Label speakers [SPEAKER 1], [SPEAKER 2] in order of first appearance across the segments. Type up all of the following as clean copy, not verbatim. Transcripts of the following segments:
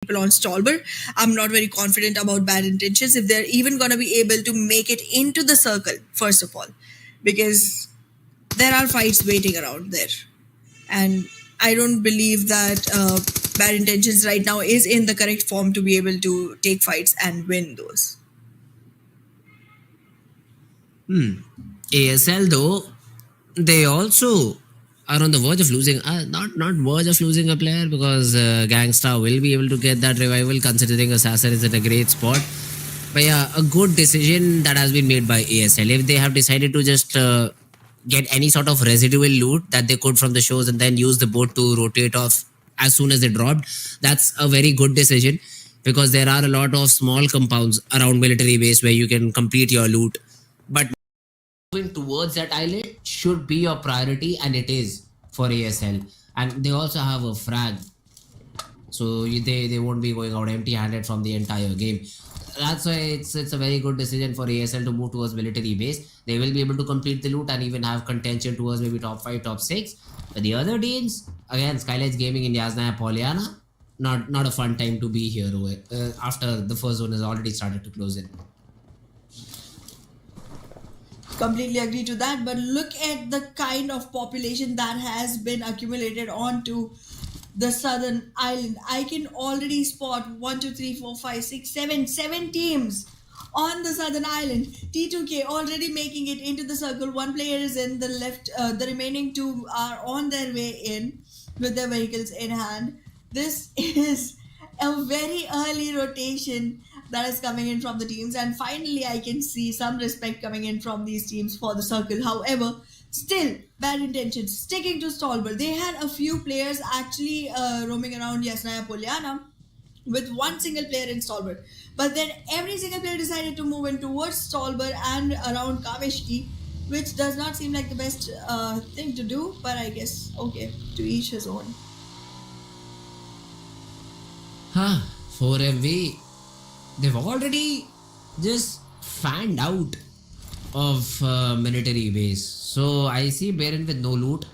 [SPEAKER 1] people on Stolber. I'm not very confident about bad intentions if they're even going to be able to make it into the circle, first of all, because there are fights waiting around there. And I don't believe that bad intentions right now is in the correct form to be able to take fights and win those.
[SPEAKER 2] ASL though, they also are on the verge of losing. Not verge of losing a player because Gangsta will be able to get that revival considering Assassin is in a great spot. But yeah, a good decision that has been made by ASL. If they have decided to just get any sort of residual loot that they could from the shows and then use the boat to rotate off as soon as they dropped, that's a very good decision because there are a lot of small compounds around military base where you can complete your loot. But moving towards that island should be your priority, and it is for ASL. And they also have a frag, so they won't be going out empty-handed from the entire game. That's why it's a very good decision for ASL to move towards military base. They will be able to complete the loot and even have contention towards maybe top 5, top 6. But the other teams, again, Skylights Gaming in Yasna Poliana, not a fun time to be here after the first zone has already started to close in.
[SPEAKER 1] Completely agree to that, but look at the kind of population that has been accumulated onto the southern island. I can already spot 1, 2, 3, 4, 5, 6, 7 teams on the southern island. T2K already making it into the circle. One player is in the left, the remaining two are on their way in with their vehicles in hand. This is a very early rotation that is coming in from the teams, and finally I can see some respect coming in from these teams for the circle. However, still bad intentions sticking to Stolber. They had a few players actually roaming around Yasnaya Polyana with one single player in Stolber, but then every single player decided to move in towards Stolber and around Kameshki, which does not seem like the best thing to do, but I guess okay, to each his own.
[SPEAKER 2] 4MV, they've already just fanned out of military base. So I see Baron with no loot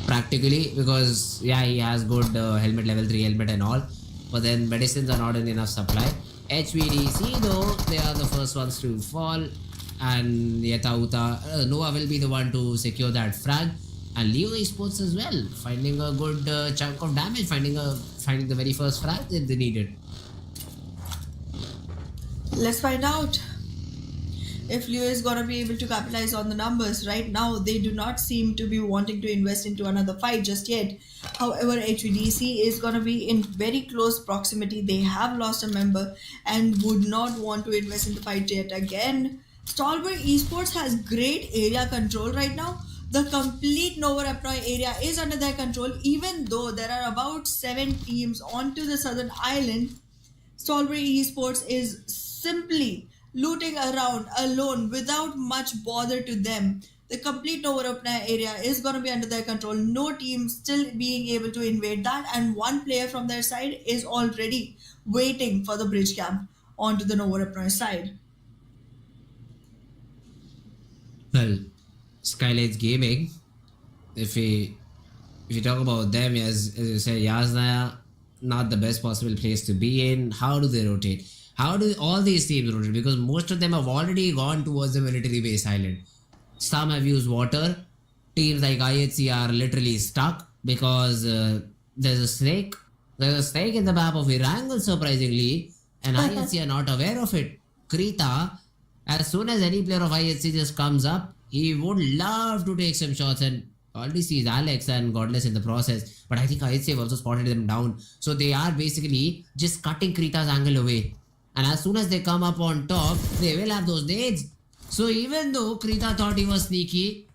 [SPEAKER 2] practically because yeah, he has good helmet, level 3 helmet and all, but then medicines are not in enough supply. HVDC though, they are the first ones to fall, and Yetauta Noah will be the one to secure that frag, and Leo Esports as well, finding a good chunk of damage, finding the very first frag that they needed.
[SPEAKER 1] Let's find out if Leo is gonna be able to capitalize on the numbers. Right now, they do not seem to be wanting to invest into another fight just yet. However, HVDC is gonna be in very close proximity. They have lost a member and would not want to invest in the fight yet again. Stolberg Esports has great area control right now. The complete Nova Rapnoy area is under their control, even though there are about 7 teams onto the southern island. Stolbury Esports is simply looting around alone without much bother to them. The complete Novorupna area is going to be under their control. No team still being able to invade that, and one player from their side is already waiting for the bridge camp onto the Novorupna side.
[SPEAKER 2] Well, Skylights Gaming, if we talk about them, as you said, Yasna, not the best possible place to be in. How do they rotate? How do all these teams rotate? Because most of them have already gone towards the military base island. Some have used water. Teams like IHC are literally stuck because there's a snake. There's a snake in the map of Irangle, surprisingly, and IHC are not aware of it. Krita, as soon as any player of IHC just comes up, he would love to take some shots and already sees Alex and Godless in the process. But I think IHC have also spotted them down. So they are basically just cutting Krita's angle away. And as soon as they come up on top, they will have those nades. So even though Krita thought he was sneaky,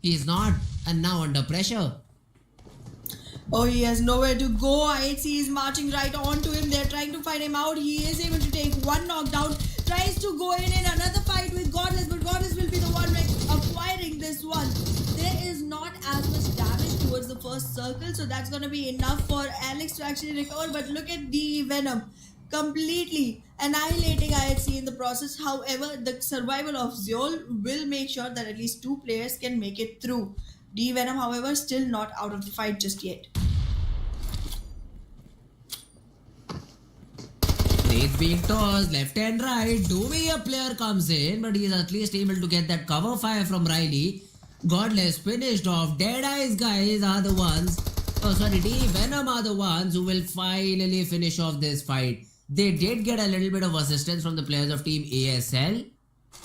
[SPEAKER 2] he's not, and now under pressure.
[SPEAKER 1] Oh, he has nowhere to go. IHC is marching right on to him. They're trying to find him out. He is able to take one knockdown. Tries to go in another fight with Godless, but Godless will be the one acquiring this one. There is not as much damage towards the first circle, so that's going to be enough for Alex to actually recover. But look at the Venom completely annihilating IHC in the process. However, the survival of Zeol will make sure that at least 2 players can make it through. D Venom, however, still not out of the fight just yet.
[SPEAKER 2] It's being tossed left and right. Dovey, a player comes in, but he's at least able to get that cover fire from Riley. Godless finished off. Dead Eyes guys are the ones. Oh, sorry, D Venom are the ones who will finally finish off this fight. They did get a little bit of assistance from the players of Team ASL.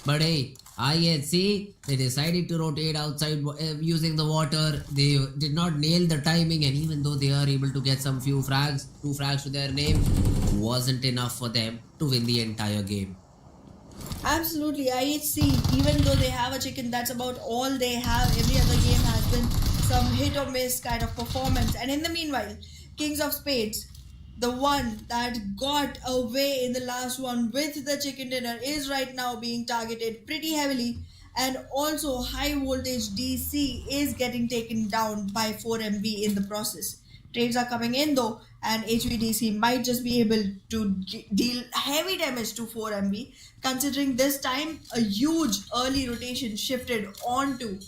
[SPEAKER 2] But hey, IHC, they decided to rotate outside using the water. They did not nail the timing, and even though they are able to get some few frags, 2 frags to their name, wasn't enough for them to win the entire game.
[SPEAKER 1] Absolutely, IHC, even though they have a chicken, that's about all they have. Every other game has been some hit or miss kind of performance. And in the meanwhile, Kings of Spades, the one that got away in the last one with the chicken dinner, is right now being targeted pretty heavily. And also, high voltage DC is getting taken down by 4MB in the process. Trades are coming in though, and HVDC might just be able to deal heavy damage to 4MB, considering this time a huge early rotation shifted onto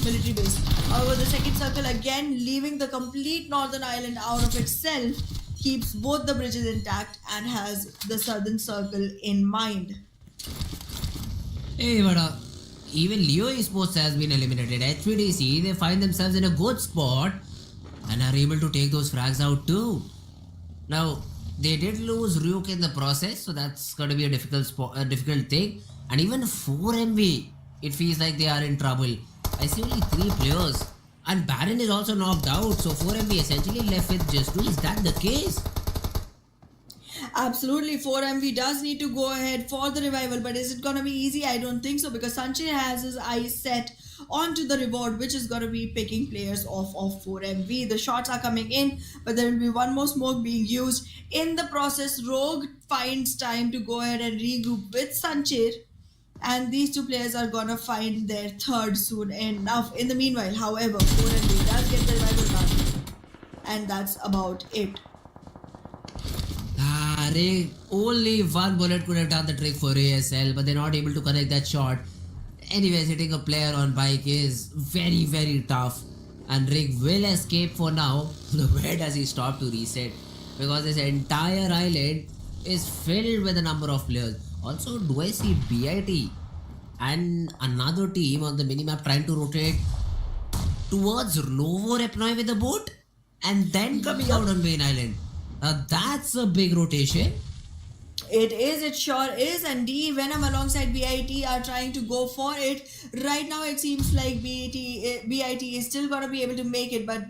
[SPEAKER 1] military base. However, the second circle again leaving the complete northern island out of itself keeps both the bridges intact and has the southern circle in mind.
[SPEAKER 2] Hey, but even Leo Esports has been eliminated. HVDC, they find themselves in a good spot and are able to take those frags out too. Now, they did lose Ryuk in the process, so that's going to be a difficult thing. And even 4MV, it feels like they are in trouble. I see only 3 players. And Baron is also knocked out, so 4MV essentially left with just 2. Is that the case?
[SPEAKER 1] Absolutely, 4MV does need to go ahead for the revival, but is it gonna be easy? I don't think so, because Sanjay has his eyes set onto the reward, which is gonna be picking players off of 4MV. The shots are coming in, but there will be one more smoke being used. In the process, Rogue finds time to go ahead and regroup with Sanchir, and these 2 players are gonna find their third soon enough. In the meanwhile, however, 4MV does get the revival done, and that's about it.
[SPEAKER 2] Rig, only one bullet could have done the trick for ASL, but they're not able to connect that shot. Anyways, hitting a player on bike is very, very tough. And Rig will escape for now. Where does he stop to reset? Because this entire island is filled with a number of players. Also, do I see BIT and another team on the minimap trying to rotate towards Novo Repnoi with a boat and then coming out on main island? That's a big rotation.
[SPEAKER 1] It sure is, and DE Venom alongside BIT are trying to go for it. Right now, it seems like BIT is still gonna be able to make it, but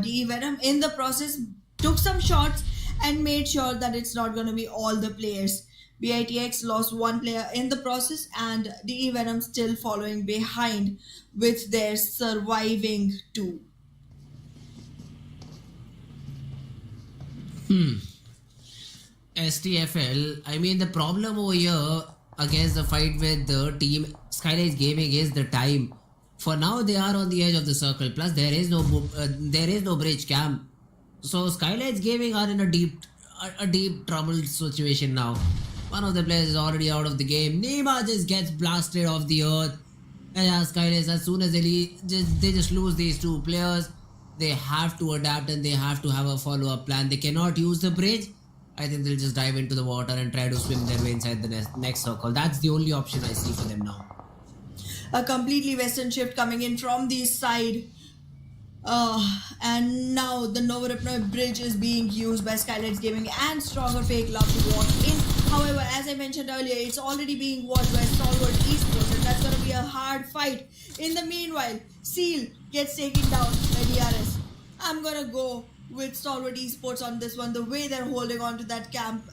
[SPEAKER 1] DE Venom in the process took some shots and made sure that it's not gonna be all the players. BITX lost 1 player in the process, and DE Venom still following behind with their surviving 2.
[SPEAKER 2] STFL, I mean, the problem over here against the fight with the team Skylights Gaming is the time. For now, they are on the edge of the circle. Plus, there is no bridge camp. So Skylights Gaming are in a deep troubled situation now. One of the players is already out of the game. Nima just gets blasted off the earth. And yeah, Skylights, as soon as they just lose these 2 players, they have to adapt and they have to have a follow-up plan. They cannot use the bridge. I think they'll just dive into the water and try to swim their way inside the next circle. That's the only option I see for them now.
[SPEAKER 1] A completely western shift coming in from the side. And now the Nova Repnoi bridge is being used by Skylights Gaming and Stronger Fake love to walk in. However, as I mentioned earlier, it's already being watched by Stalwart Esports, and that's going to be a hard fight. In the meanwhile, Seal gets taken down by DRS. I'm going to go with Stalwart Esports on this one. The way they're holding on to that camp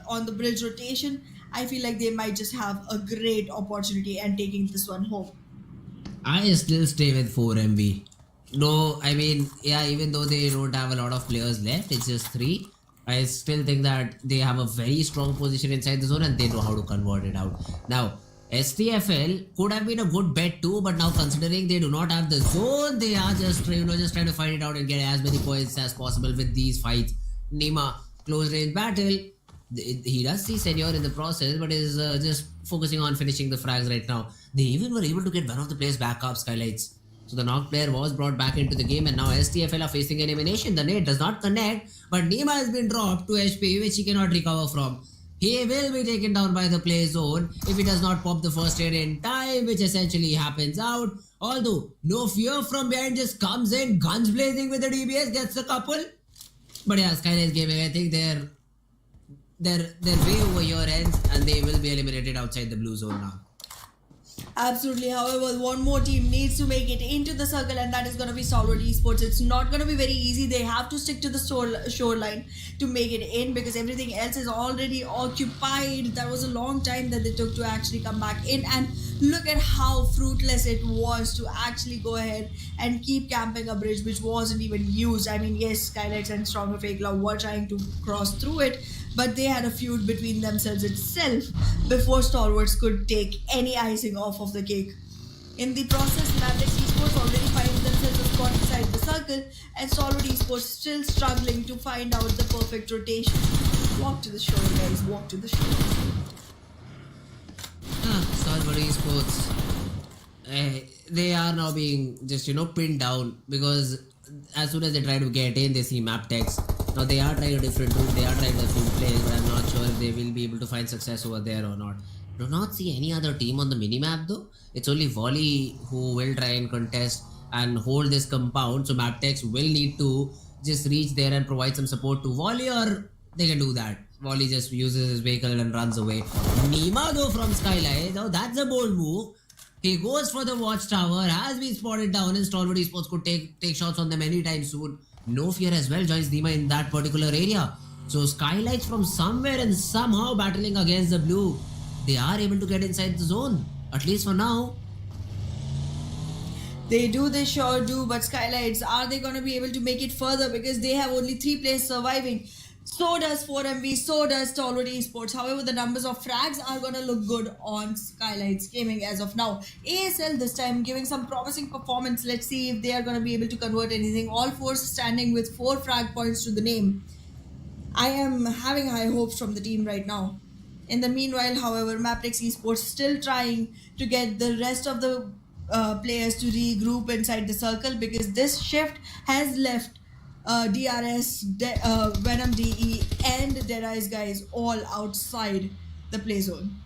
[SPEAKER 1] on the bridge rotation, I feel like they might just have a great opportunity and taking this one home.
[SPEAKER 2] I still stay with 4MV. No, I mean, yeah, even though they don't have a lot of players left, it's just 3. I still think that they have a very strong position inside the zone and they know how to convert it out. Now, STFL could have been a good bet too, but now considering they do not have the zone, they are just trying to fight it out and get as many points as possible with these fights. Nima, close range battle. He does see Senior in the process, but is just focusing on finishing the frags right now. They even were able to get one of the players back up, Skylights. So the knocked player was brought back into the game, and now STFL are facing elimination. The nade does not connect, but Nima has been dropped to HP, which he cannot recover from. He will be taken down by the play zone if he does not pop the first aid in time, which essentially happens out. Although, no fear from behind just comes in, guns blazing with the DBS, gets the couple. But yeah, Skyline's gaming, I think they're way over your ends and they will be eliminated outside the blue zone now.
[SPEAKER 1] Absolutely. However, one more team needs to make it into the circle, and that is going to be Stalwart Esports. It's not going to be very easy. They have to stick to the shoreline to make it in because everything else is already occupied. That was a long time that they took to actually come back in, and look at how fruitless it was to actually go ahead and keep camping a bridge which wasn't even used. I mean, yes, Skylights and Stronger Fake Love were trying to cross through it, but they had a feud between themselves itself before Stalwarts could take any icing off of the cake. In the process, Mavericks Esports already finds themselves a spot inside the circle, and Stalwart Esports still struggling to find out the perfect rotation. Walk to the shore, guys, walk to the shore.
[SPEAKER 2] Stalwart Esports. They are now being just pinned down because as soon as they try to get in, they see map text. Now they are trying a different route, they are trying different plays, but I'm not sure if they will be able to find success over there or not. Do not see any other team on the minimap though. It's only Volley who will try and contest and hold this compound. So Maptex will need to just reach there and provide some support to Volley, or they can do that. Volley just uses his vehicle and runs away. Nima though from Skylight, now that's a bold move. He goes for the watchtower, has been spotted down, and Stalwart Esports could take shots on them anytime soon. No Fear as well joins Nima in that particular area. So Skylights from somewhere and somehow battling against the blue. They are able to get inside the zone, at least for now.
[SPEAKER 1] They sure do, but Skylights, are they going to be able to make it further because they have only 3 players surviving? So does 4MV, so does Stalwart Esports. However, the numbers of frags are going to look good on Skylights Gaming as of now. ASL this time giving some promising performance. Let's see if they are going to be able to convert anything. All 4 standing with 4 frag points to the name. I am having high hopes from the team right now. In the meanwhile, however, Maptex Esports still trying to get the rest of the players to regroup inside the circle because this shift has left DRS, Venom DE, and Deadies guys all outside the play zone.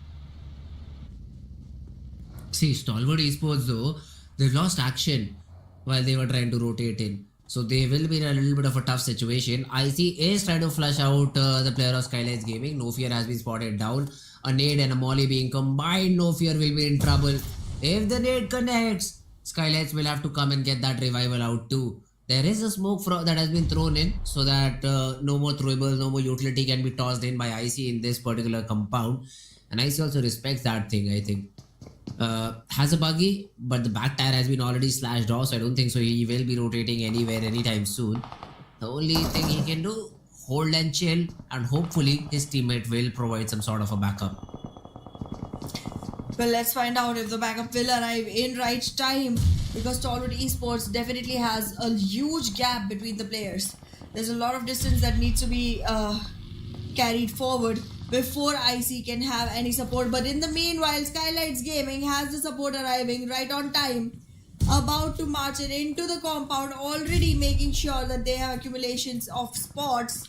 [SPEAKER 2] See, Stalwart Esports though, they lost action while they were trying to rotate in. So they will be in a little bit of a tough situation. IC is trying to flush out the player of Skylights Gaming. No Fear has been spotted down. A nade and a molly being combined. No Fear will be in trouble. If the nade connects, Skylights will have to come and get that revival out too. There is a smoke that has been thrown in so that no more throwables, no more utility can be tossed in by IC in this particular compound. And IC also respects that thing, I think. Has a buggy, but the back tire has been already slashed off, so I don't think so he will be rotating anywhere anytime soon. The only thing he can do, hold and chill, and hopefully his teammate will provide some sort of a backup.
[SPEAKER 1] Well, let's find out if the backup will arrive in right time because Stalwart Esports definitely has a huge gap between the players. There's a lot of distance that needs to be carried forward before IC can have any support. But in the meanwhile, Skylights Gaming has the support arriving right on time, about to march it into the compound, already making sure that they have accumulations of spots,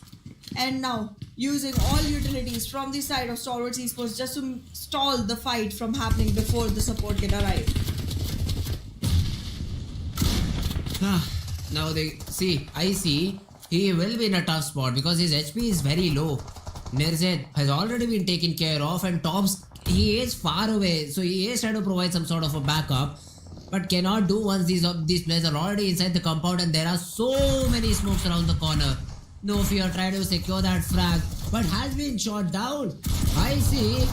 [SPEAKER 1] and now using all utilities from the side of Stalwart Esports just to stall the fight from happening before the support can arrive.
[SPEAKER 2] Now they see IC, he will be in a tough spot because his HP is very low. Nirzed has already been taken care of, and Tops, he is far away, so he is trying to provide some sort of a backup, but cannot do once these players are already inside the compound and there are so many smokes around the corner. No Fear trying to secure that frag, but has been shot down. IC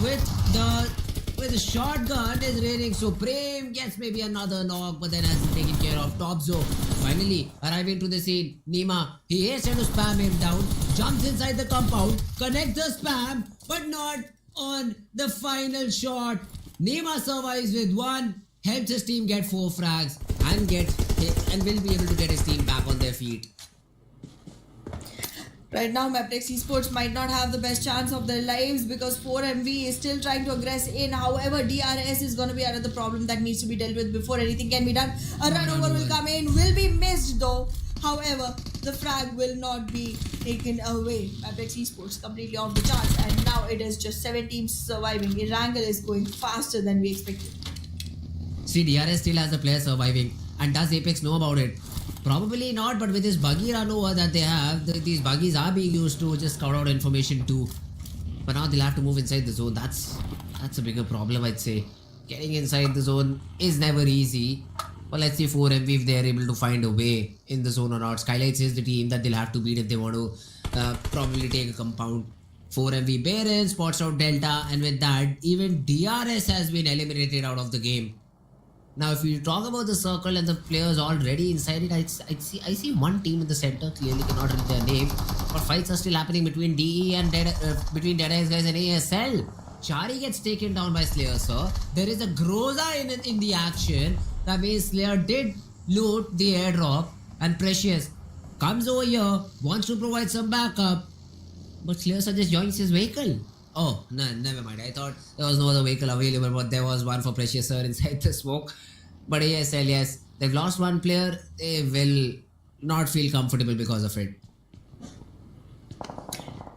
[SPEAKER 2] with the shotgun is reigning supreme, gets maybe another knock, but then has been taken care of. Topzo finally arriving to the scene. Nima, he is trying to spam him down, jumps inside the compound, connects the spam, but not on the final shot. Nima survives with 1, helps his team get 4 frags, and will be able to get his team back on their feet.
[SPEAKER 1] Right now, Maptex Esports might not have the best chance of their lives because 4MV is still trying to aggress in. However, DRS is going to be another problem that needs to be dealt with before anything can be done. A run over will come in, will be missed though. However, the frag will not be taken away. Apex Esports completely off the charts, and now it is just 7 teams surviving. Irangle is going faster than we expected.
[SPEAKER 2] See, DRS still has the player surviving. And does Apex know about it? Probably not, but with this buggy run over that they have, these buggies are being used to just scout out information too. But now they'll have to move inside the zone. That's a bigger problem, I'd say. Getting inside the zone is never easy. But let's see 4MV if they are able to find a way in the zone or not. Skylights is the team that they'll have to beat if they want to probably take a compound. 4MV Baron spots out Delta, and with that, even DRS has been eliminated out of the game. Now, if you talk about the circle and the players already inside it, I see one team in the center. Clearly, cannot read their name, but fights are still happening between DE and between Dead Eyes guys and ASL. Chari gets taken down by Slayer, sir. There is a Groza in the action. That means Slayer did loot the airdrop, and Precious comes over here, wants to provide some backup, but Slayer just joins his vehicle. Oh, no, never mind. I thought there was no other vehicle available, but there was one for Precious Sir inside the smoke. But ASL, yes, they've lost one player. They will not feel comfortable because of it.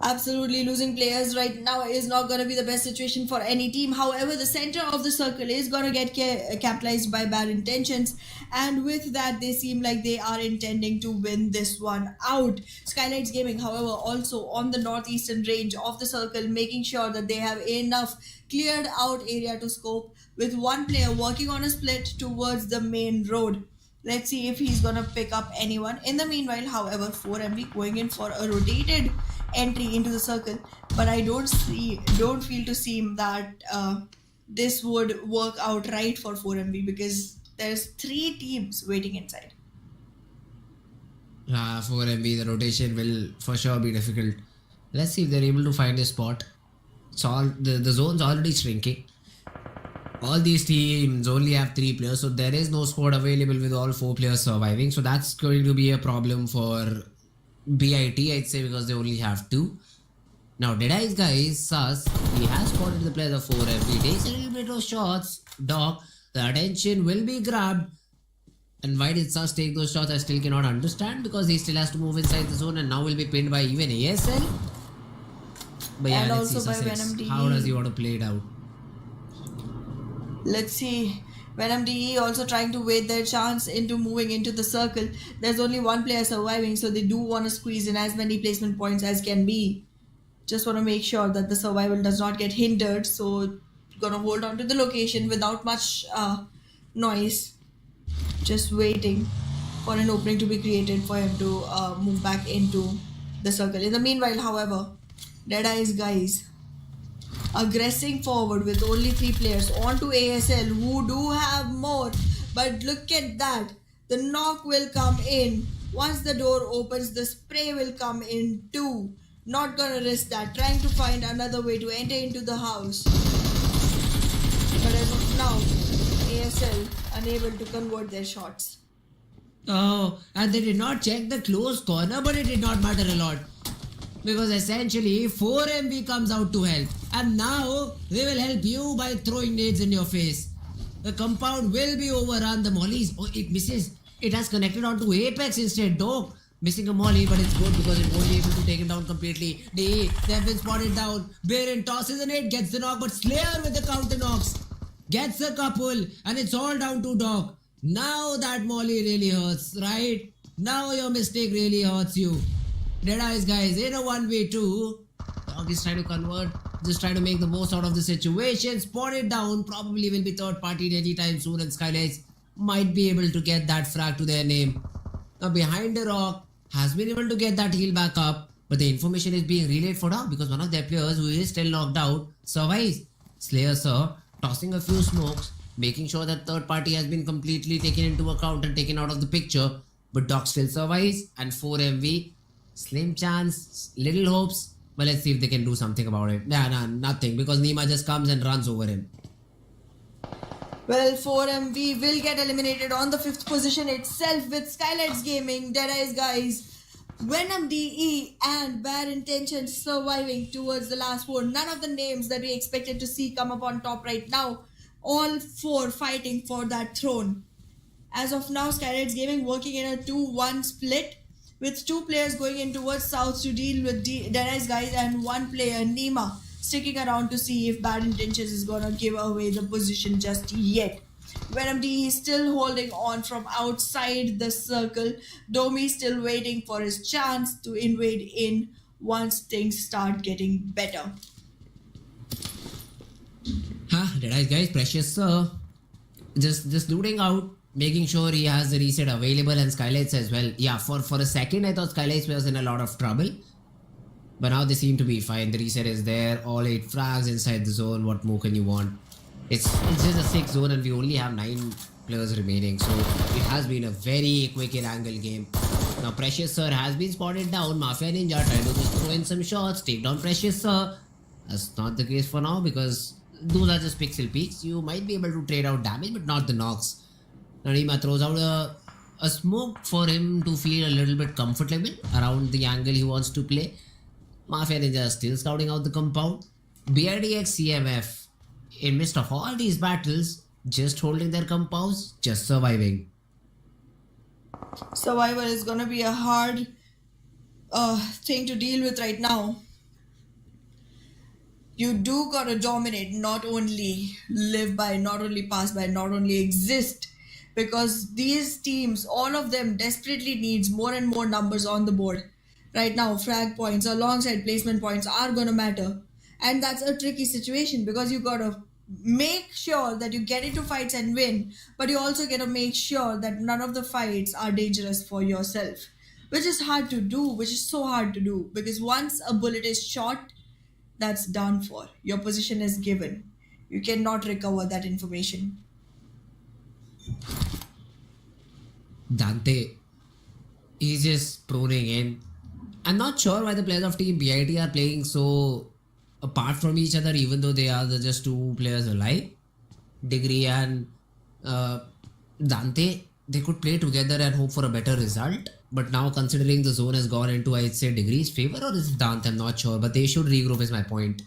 [SPEAKER 1] Absolutely, losing players right now is not going to be the best situation for any team. However, the center of the circle is going to get capitalized by bad intentions, and with that, they seem like they are intending to win this one out. Skylights Gaming, however, also on the northeastern range of the circle, making sure that they have enough cleared out area to scope, with one player working on a split towards the main road. Let's see if he's gonna pick up anyone. In the meanwhile, however, 4MV going in for a rotated entry into the circle, but I don't feel to seem that this would work out right for 4MV, because there's 3 teams waiting inside.
[SPEAKER 2] 4MB, the rotation will for sure be difficult. Let's see if they're able to find a spot. It's all the zone's already shrinking. All these teams only have 3 players, so there is no squad available with all 4 players surviving. So that's going to be a problem for BIT, I'd say, because they only have 2. Now, Deadeye's guys, Sus, he has spotted the players of 4MB. Takes a little bit of shots. Doc, the attention will be grabbed. And why did Sus take those shots? I still cannot understand, because he still has to move inside the zone and now will be pinned by even ASL. But yeah,
[SPEAKER 1] And
[SPEAKER 2] let's see
[SPEAKER 1] also by
[SPEAKER 2] Sussex.
[SPEAKER 1] Venom DE.
[SPEAKER 2] How does he want to play it out?
[SPEAKER 1] Let's see. Venom DE also trying to wait their chance into moving into the circle. There's only one player surviving, so they do want to squeeze in as many placement points as can be. Just want to make sure that the survival does not get hindered. So, gonna hold on to the location without much noise. Just waiting for an opening to be created for him to move back into the circle. In the meanwhile, however, Deadeye's guys aggressing forward with only 3 players onto ASL, who do have more. But look at that. The knock will come in. Once the door opens, the spray will come in too. Not gonna risk that. Trying to find another way to enter into the house. But as of now, ASL unable to convert their shots.
[SPEAKER 2] Oh, and they did not check the close corner, but it did not matter a lot. Because essentially 4MB comes out to help, and now they will help you by throwing nades in your face. The compound will be overrun. The mollies, oh, it misses. It has connected onto Apex instead. Dog missing a molly, but it's good because it won't be able to take him down completely. They have been spotted down. Baron tosses a nade, gets the knock, but Slayer with the counter knocks gets a couple, and it's all down to Dog. Now that molly really hurts, right? Now your mistake really hurts you. Deadeye's guys in a 1v2. Dog is trying to convert, just trying to make the most out of the situation. Spot it down, probably will be third party anytime soon, and Skylights might be able to get that frag to their name. Now behind the rock, has been able to get that heal back up, but the information is being relayed for now because one of their players who is still knocked out survives. Slayer sir tossing a few smokes, making sure that third party has been completely taken into account and taken out of the picture, but Doc still survives, and 4MV, slim chance, little hopes, but let's see if they can do something about it. Nah, nothing, because Nima just comes and runs over him.
[SPEAKER 1] Well, 4MV will get eliminated on the 5th position itself with Skylights Gaming, Deadeye's guys, Venom DE and Bad Intentions surviving towards the last 4. None of the names that we expected to see come up on top right now. All 4 fighting for that throne. As of now, Skylights Gaming working in a 2-1 split with two players going in towards south to deal with Deadeyes guys and one player, Nima, sticking around to see if Bad Intentions is gonna give away the position just yet. Venom D is still holding on from outside the circle. Domi still waiting for his chance to invade in once things start getting better.
[SPEAKER 2] Huh, did I guys? Precious sir. Just looting out, making sure he has the reset available and Skylights as well. Yeah, for a second I thought Skylights was in a lot of trouble. But now they seem to be fine. The reset is there. All 8 frags inside the zone. What more can you want? It's just a 6 zone and we only have 9 players remaining. So it has been a very quick in angle game. Now Precious Sir has been spotted down. Mafia Ninja trying to just throw in some shots. Take down Precious Sir. That's not the case for now because those are just pixel peaks. You might be able to trade out damage but not the knocks. Narima throws out a smoke for him to feel a little bit comfortable around the angle he wants to play. Mafia Ninja is still scouting out the compound. BRDX CMF, in midst of all these battles, just holding their compounds, just surviving.
[SPEAKER 1] Survival is gonna be a hard thing to deal with right now. You do gotta dominate, not only live by, not only pass by, not only exist. Because these teams, all of them desperately needs more and more numbers on the board. Right now, frag points alongside placement points are gonna matter. And that's a tricky situation because you gotta make sure that you get into fights and win, but you also gotta make sure that none of the fights are dangerous for yourself. Which is hard to do, which is so hard to do. Because once a bullet is shot, that's done for. Your position is given. You cannot recover that information.
[SPEAKER 2] Dante, he's just proning in. I'm not sure why the players of Team BIT are playing so apart from each other, even though they are just 2 players alive. Degree and uh, Dante, they could play together and hope for a better result. But now, considering the zone has gone into, I'd say, Degree's favor or is it Dante? I'm not sure, but they should regroup, is my point.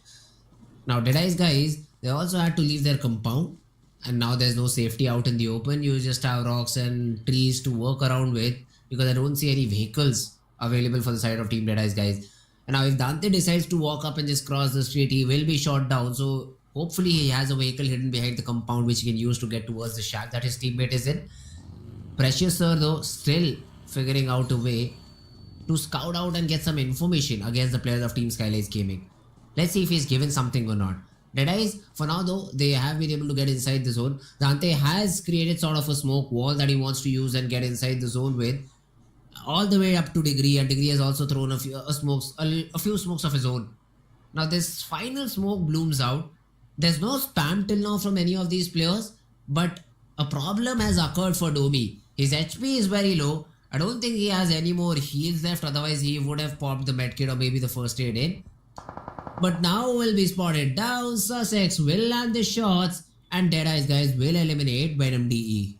[SPEAKER 2] Now, Deadeye's guys, they also had to leave their compound, and now there's no safety out in the open. You just have rocks and trees to work around with because I don't see any vehicles available for the side of Team Deadeye's guys. And now, if Dante decides to walk up and just cross the street, he will be shot down. So, hopefully, he has a vehicle hidden behind the compound which he can use to get towards the shack that his teammate is in. Precious Sir, though, still figuring out a way to scout out and get some information against the players of Team Skylights Gaming. Let's see if he's given something or not. Deadeyes, for now though, they have been able to get inside the zone. Dante has created sort of a smoke wall that he wants to use and get inside the zone with. All the way up to Degree, and Degree has also thrown a few smokes of his own. Now this final smoke blooms out. There's no spam till now from any of these players, but a problem has occurred for Domi. His HP is very low. I don't think he has any more heals left, otherwise he would have popped the medkit or maybe the first aid in. But now will be spotted down, Sussex will land the shots, and Deadeyes guys will eliminate Venom DE.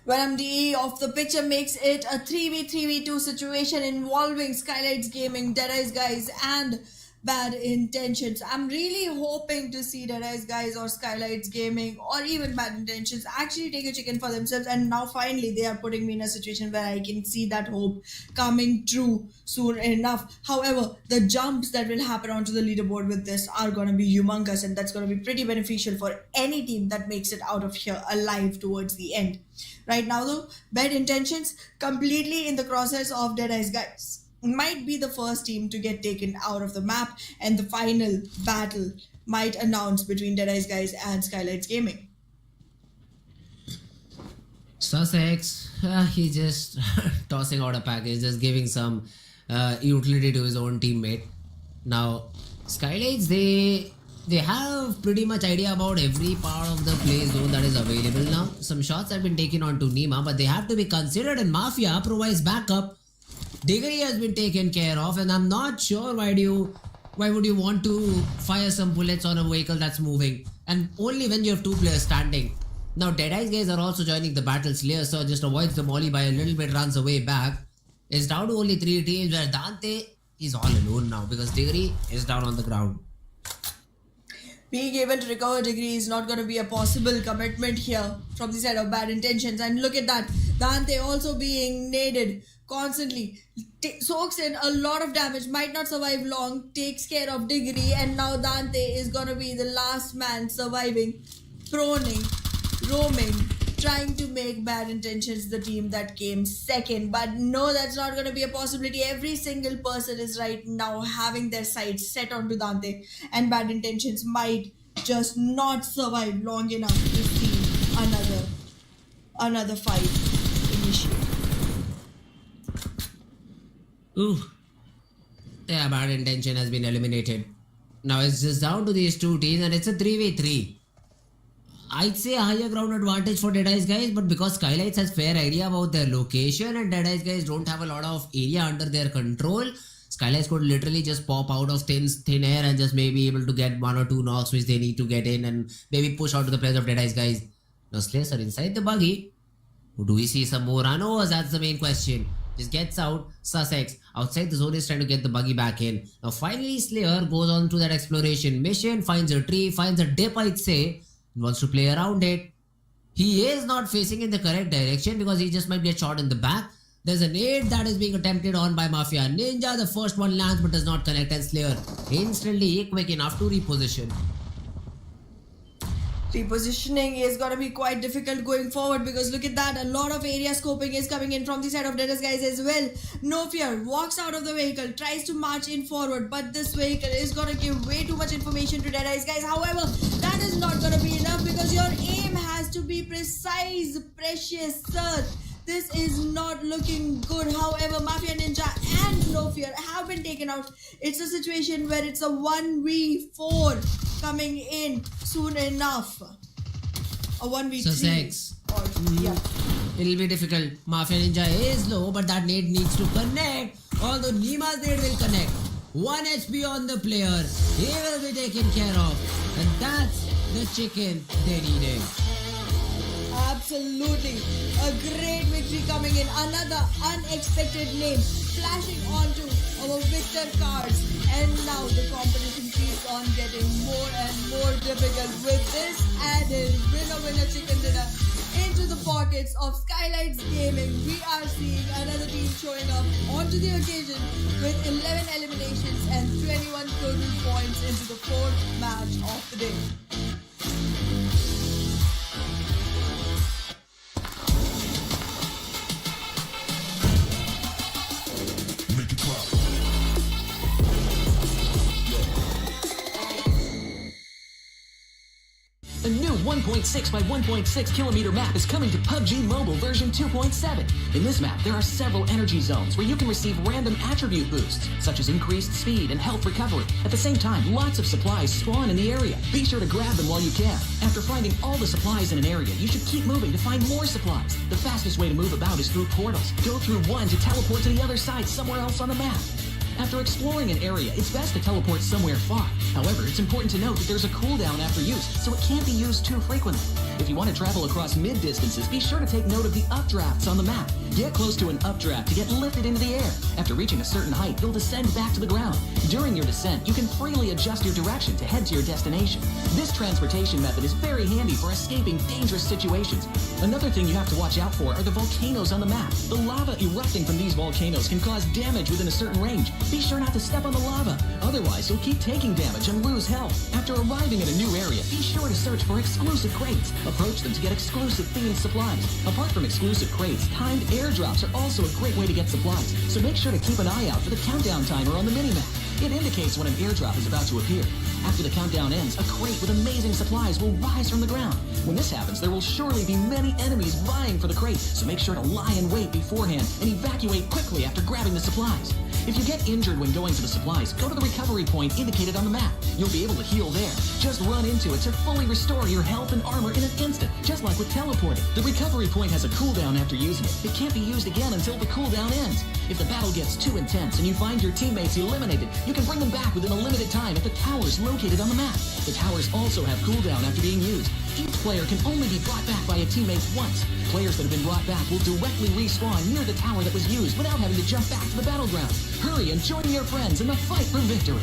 [SPEAKER 1] Venom DE off the picture makes it a 3v3v2 situation involving Skylights Gaming, Deadeyes guys, and Bad Intentions. I'm really hoping to see Deadeyes guys or Skylights Gaming or even Bad Intentions actually take a chicken for themselves, and now finally they are putting me in a situation where I can see that hope coming true soon enough. However, the jumps that will happen onto the leaderboard with this are going to be humongous, and that's going to be pretty beneficial for any team that makes it out of here alive towards the end. Right now though, Bad Intentions completely in the crosshairs of Deadeyes guys might be the first team to get taken out of the map, and the final battle might announce between Deadeyes guys and Skylights Gaming.
[SPEAKER 2] Sussex, he just tossing out a package, just giving some utility to his own teammate. Now, Skylights, they have pretty much idea about every part of the play zone that is available now. Some shots have been taken onto Nima, but they have to be considered, and Mafia provides backup. Degree has been taken care of, and I'm not sure why would you want to fire some bullets on a vehicle that's moving, and only when you have 2 players standing. Now Deadeyes guys are also joining the battle. Slayer Sir just avoids the molly by a little bit, runs away back. It's down to only 3 teams where Dante is all alone now because Degree is down on the ground.
[SPEAKER 1] Being able to recover degree is not going to be a possible commitment here from the side of bad intentions. And look at that. Dante also being naded constantly. Soaks in a lot of damage, might not survive long, takes care of degree, and now Dante is going to be the last man surviving, proning, roaming, trying to make bad intentions the team that came second. But no, that's not going to be a possibility. Every single person is right now having their sights set onto Dante, and bad intentions might just not survive long enough to see another fight initiate.
[SPEAKER 2] Ooh, yeah, bad intention has been eliminated. Now it's just down to these two teams, and it's a 3v3. I'd say a higher ground advantage for Dead Eyes guys, but because Skylights has fair idea about their location and Dead Eyes guys don't have a lot of area under their control, Skylights could literally just pop out of thin air and just maybe able to get one or two knocks which they need to get in and maybe push out to the players of Dead Eyes guys. Now Slayers are inside the buggy. Do we see some more runners? That's the main question. Just gets out. Sussex outside the zone is trying to get the buggy back in. Now finally Slayer goes on to that exploration mission, finds a tree, finds a dip I'd say, wants to play around it. He is not facing in the correct direction because he just might get shot in the back. There's a nade that is being attempted on by Mafia Ninja. The first one lands but does not connect, and Slayer instantly quick enough to reposition.
[SPEAKER 1] Repositioning is going to be quite difficult going forward because look at that, a lot of area scoping is coming in from the side of Deadest guys as well. No Fear walks out of the vehicle, tries to march in forward, but this vehicle is going to give way too much information to Dead Eyes guys. However, that is not going to be enough because your aim has to be precise, precious, sir. This is not looking good. However, Mafia Ninja and No Fear have been taken out. It's a situation where it's a 1v4 coming in soon enough. A 1v3.
[SPEAKER 2] Sussex.
[SPEAKER 1] Or, yeah.
[SPEAKER 2] It'll be difficult. Mafia Ninja is low, but that nade needs to connect. Although Nima's nade will connect. 1 HP on the player. He will be taken care of. And that's the chicken they needed.
[SPEAKER 1] Absolutely. A great victory coming in. Another unexpected name flashing onto our victor cards. And now the competition keeps on getting more and more difficult with this added winner chicken dinner into the pockets of Skylights Gaming. We are seeing another team showing up onto the occasion with 11 eliminations and 21 total points into the fourth match of the day.
[SPEAKER 3] A new 1.6 by 1.6 kilometer map is coming to PUBG Mobile version 2.7. In this map, there are several energy zones where you can receive random attribute boosts, such as increased speed and health recovery. At the same time, lots of supplies spawn in the area. Be sure to grab them while you can. After finding all the supplies in an area, you should keep moving to find more supplies. The fastest way to move about is through portals. Go through one to teleport to the other side somewhere else on the map. After exploring an area, it's best to teleport somewhere far. However, it's important to note that there's a cooldown after use, so it can't be used too frequently. If you want to travel across mid-distances, be sure to take note of the updrafts on the map. Get close to an updraft to get lifted into the air. After reaching a certain height, you'll descend back to the ground. During your descent, you can freely adjust your direction to head to your destination. This transportation method is very handy for escaping dangerous situations. Another thing you have to watch out for are the volcanoes on the map. The lava erupting from these volcanoes can cause damage within a certain range. Be sure not to step on the lava. Otherwise, you'll keep taking damage and lose health. After arriving in a new area, be sure to search for exclusive crates. Approach them to get exclusive themed supplies. Apart from exclusive crates, timed airdrops are also a great way to get supplies. So make sure to keep an eye out for the countdown timer on the minimap. It indicates when an airdrop is about to appear. After the countdown ends, a crate with amazing supplies will rise from the ground. When this happens, there will surely be many enemies vying for the crate, so make sure to lie in wait beforehand and evacuate quickly after grabbing the supplies. If you get injured when going to the supplies, go to the recovery point indicated on the map. You'll be able to heal there. Just run into it to fully restore your health and armor in an instant, just like with teleporting. The recovery point has a cooldown after using it. It can't be used again until the cooldown ends. If the battle gets too intense and you find your teammates eliminated, you can bring them back within a limited time at the towers located on the map. The towers also have cooldown after being used. Each player can only be brought back by a teammate once. Players that have been brought back will directly respawn near the tower that was used without having to jump back to the battleground. Hurry and join your friends in the fight for victory.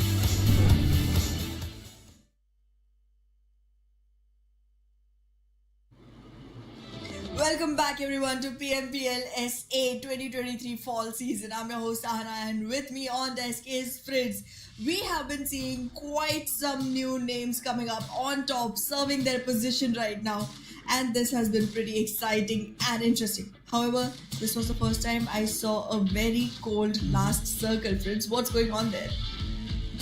[SPEAKER 1] back everyone to PMPL SA 2023 fall season. I'm your host Ahana and with me on desk is Fritz. We have been seeing quite some new names coming up on top, serving their position right now, and this has been pretty exciting and interesting. However, this was the first time I saw a very cold last circle. Fritz, what's going on there?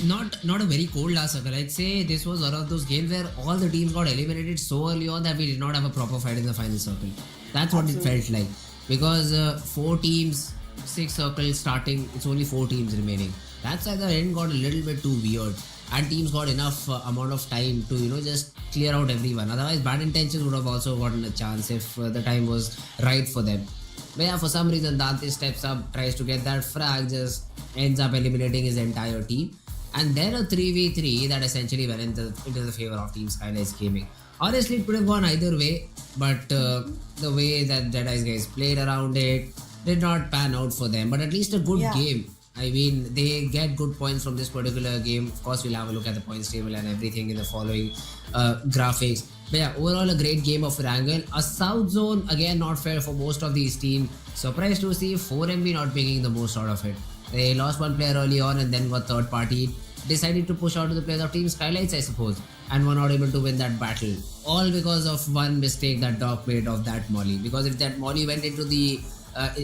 [SPEAKER 2] Not a very cold last circle. I'd say this was one of those games where all the teams got eliminated so early on that we did not have a proper fight in the final circle. That's what
[SPEAKER 1] Absolutely.
[SPEAKER 2] it felt like. Because 4 teams, 6 circles starting, it's only 4 teams remaining. That's why the end got a little bit too weird. And teams got enough amount of time to, just clear out everyone. Otherwise, bad intentions would have also gotten a chance if the time was right for them. But yeah, for some reason, Dante steps up, tries to get that frag, just ends up eliminating his entire team. And then a 3v3 that essentially went into the favor of Team Skylights Gaming. Honestly, it could have gone either way, but the way that Deadice guys played around it did not pan out for them. But at least a good game. I mean, they get good points from this particular game. Of course, we'll have a look at the points table and everything in the following graphics. But yeah, overall a great game of Wrangle. A South Zone, again, not fair for most of these teams. Surprised to see 4MB not making the most out of it. They lost one player early on and then got third party. Decided to push out to the players of Team Skylights, I suppose, and were not able to win that battle. All because of one mistake that Doc made of that molly. Because if that molly went into the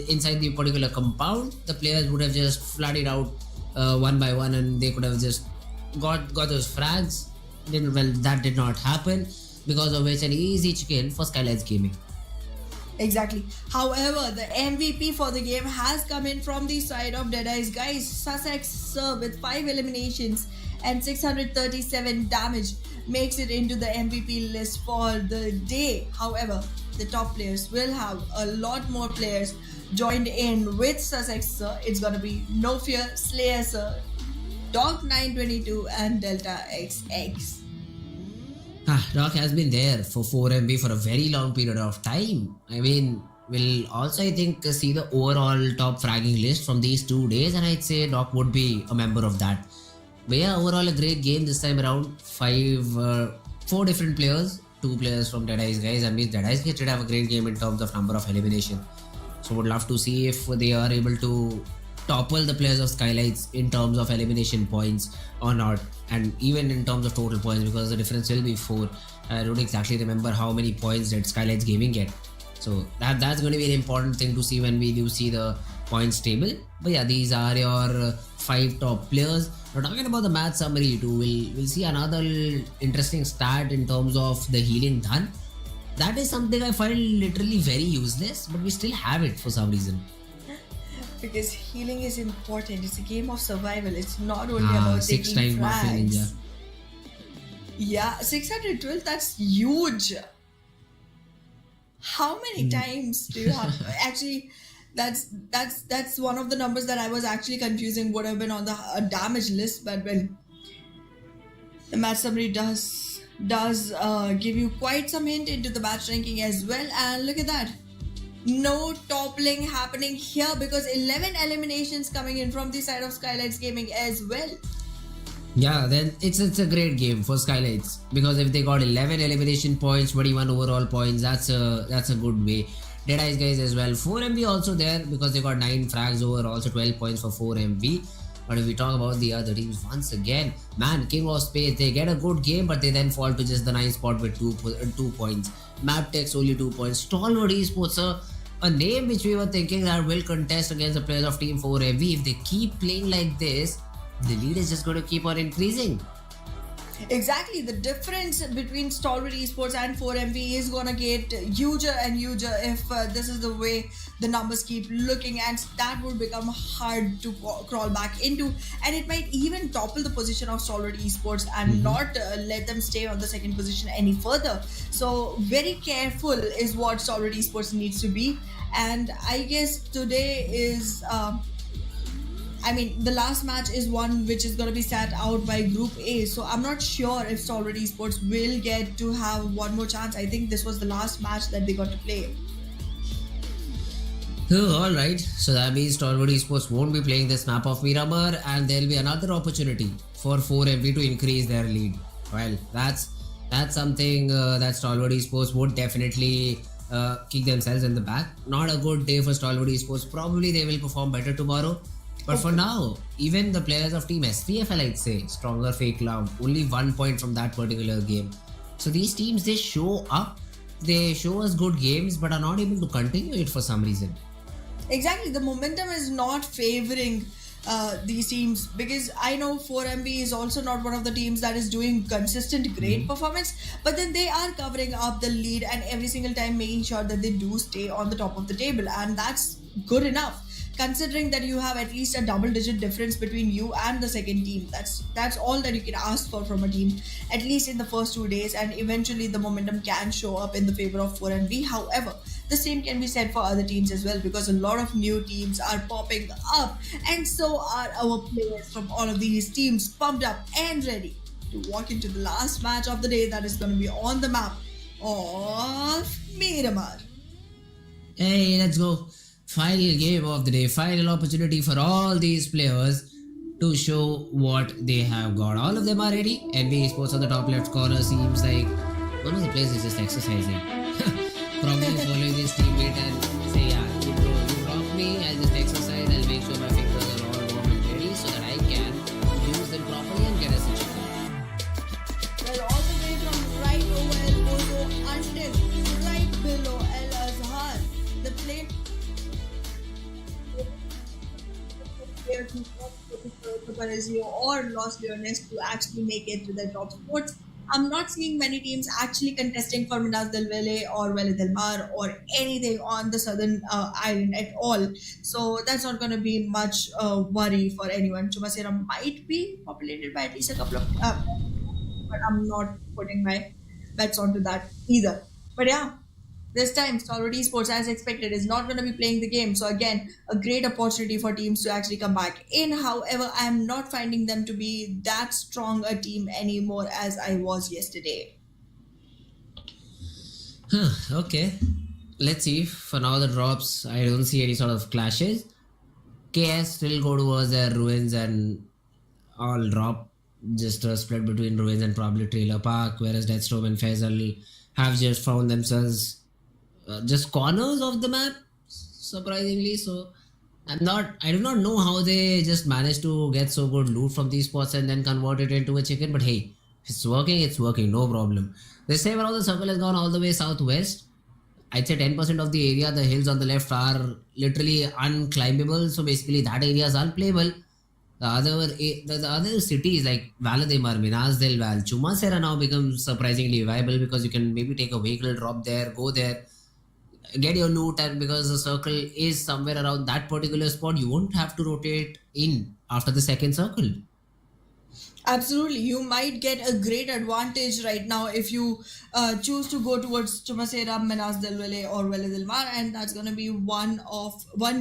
[SPEAKER 2] inside the particular compound, the players would have just flooded out one by one, and they could have just got those frags. That did not happen, because of which an easy chicken for Skylights Gaming.
[SPEAKER 1] Exactly. However, the MVP for the game has come in from the side of Deadice guys. Sussex Sir with 5 eliminations and 637 damage makes it into the MVP list for the day. However, the top players will have a lot more players joined in with Sussex Sir. It's gonna be No Fear, Slayer Sir, Dog 922 and Delta XX.
[SPEAKER 2] Doc has been there for 4MB for a very long period of time. I mean, we'll also, I think, see the overall top fragging list from these 2 days, and I'd say Doc would be a member of that. But yeah, overall a great game this time around. 4 different players, 2 players from Deadice guys. I mean, Deadice guys did have a great game in terms of number of elimination. So would love to see if they are able to topple the players of Skylights in terms of elimination points or not, and even in terms of total points, because the difference will be 4. I don't exactly remember how many points did Skylights Gaming get. So that's going to be an important thing to see when we do see the points table. But yeah, these are your 5 top players. Now talking about the match summary too, we'll see another interesting stat in terms of the healing done. That is something I find literally very useless, but we still have it for some reason.
[SPEAKER 1] Because healing is important. It's a game of survival. It's not only about
[SPEAKER 2] 6
[SPEAKER 1] taking
[SPEAKER 2] times Mafia
[SPEAKER 1] frags.
[SPEAKER 2] Ninja.
[SPEAKER 1] Yeah, 612. That's huge. How many times do you have? Actually, that's one of the numbers that I was actually confusing. Would have been on the damage list, but well, the match summary does give you quite some hint into the match ranking as well. And look at that. No toppling happening here because 11 eliminations coming in from the side of Skylights Gaming as well.
[SPEAKER 2] Yeah, then it's a great game for Skylights, because if they got 11 elimination points, 21 overall points, that's a good way. Deadice guys as well. 4MB also there because they got 9 frags overall, so 12 points for 4MB. But if we talk about the other teams, once again, man, King of Spades, they get a good game, but they then fall to just the 9th spot with 2 points. Maptex only 2 points. Stalwart Esports, a name which we were thinking that will contest against the players of Team 4MB. If they keep playing like this, the lead is just going to keep on increasing.
[SPEAKER 1] Exactly, the difference between Stalwart Esports and 4MV is gonna get huger and huger if this is the way the numbers keep looking, and that would become hard to crawl back into, and it might even topple the position of Stalwart Esports and not let them stay on the second position any further. So very careful is what Stalwart Esports needs to be, and I guess today is the last match is one which is going to be sat out by Group A. So I'm not sure if Stalwart Esports will get to have one more chance. I think this was the last match that they got to play.
[SPEAKER 2] Oh, alright, so that means Stalwart Esports won't be playing this map of Miramar, and there'll be another opportunity for 4MV to increase their lead. Well, that's something that Stalwart Esports would definitely kick themselves in the back. Not a good day for Stalwart Esports. Probably they will perform better tomorrow. But for
[SPEAKER 1] Hopefully.
[SPEAKER 2] now, even the players of Team SPFL, I'd say, stronger fake love, only 1 point from that particular game. So these teams, they show up, they show us good games, but are not able to continue it for some reason.
[SPEAKER 1] Exactly, the momentum is not favoring these teams because I know 4MB is also not one of the teams that is doing consistent great performance, but then they are covering up the lead and every single time making sure that they do stay on the top of the table, and that's good enough considering that you have at least a double digit difference between you and the second team. That's all that you can ask for from a team, at least in the first 2 days, and eventually the momentum can show up in the favor of 4MB. However, the same can be said for other teams as well because a lot of new teams are popping up, and so are our players from all of these teams pumped up and ready to walk into the last match of the day that is going to be on the map of Miramar.
[SPEAKER 2] Hey, let's go. Final game of the day, final opportunity for all these players to show what they have got. All of them are ready. NBA Sports on the top left corner seems like one of the players is just exercising. Probably following his teammate and say, yeah, you bro, you rock me, I'll just exercise, I'll make sure my fingers are all warm and ready so that I can use them properly and get us a chicken.
[SPEAKER 1] Well, all the way from right over El Pozo until right below El Azhar, the plane players who got to Parisio or Los Leones to actually make it to the top spots. I'm not seeing many teams actually contesting for Minas del Valle or Valle del Mar or anything on the southern island at all. So that's not going to be much worry for anyone. Chumasera might be populated by at least a couple of, but I'm not putting my bets onto that either. But yeah, this time, Stalwart Esports, as expected, is not going to be playing the game. So again, a great opportunity for teams to actually come back in. However, I am not finding them to be that strong a team anymore as I was yesterday.
[SPEAKER 2] Okay. Let's see. For now, the drops, I don't see any sort of clashes. KS still go towards their ruins and all drop. Just a split between ruins and probably Trailer Park, whereas Deathstorm and Faisal have just found themselves just corners of the map, surprisingly. So I do not know how they just managed to get so good loot from these spots and then convert it into a chicken. But hey, it's working, no problem. This time around, the circle has gone all the way southwest. I'd say 10% of the area, the hills on the left are literally unclimbable. So basically, that area is unplayable. The other cities like Valle de Mar, Minas del Val, Chumacera now becomes surprisingly viable because you can maybe take a vehicle, drop there, go there, get your loot, and because the circle is somewhere around that particular spot, you won't have to rotate in after the second circle.
[SPEAKER 1] Absolutely, you might get a great advantage right now if you choose to go towards Chumasera, Menas del Valle, or Valle del Mar, and that's going to be one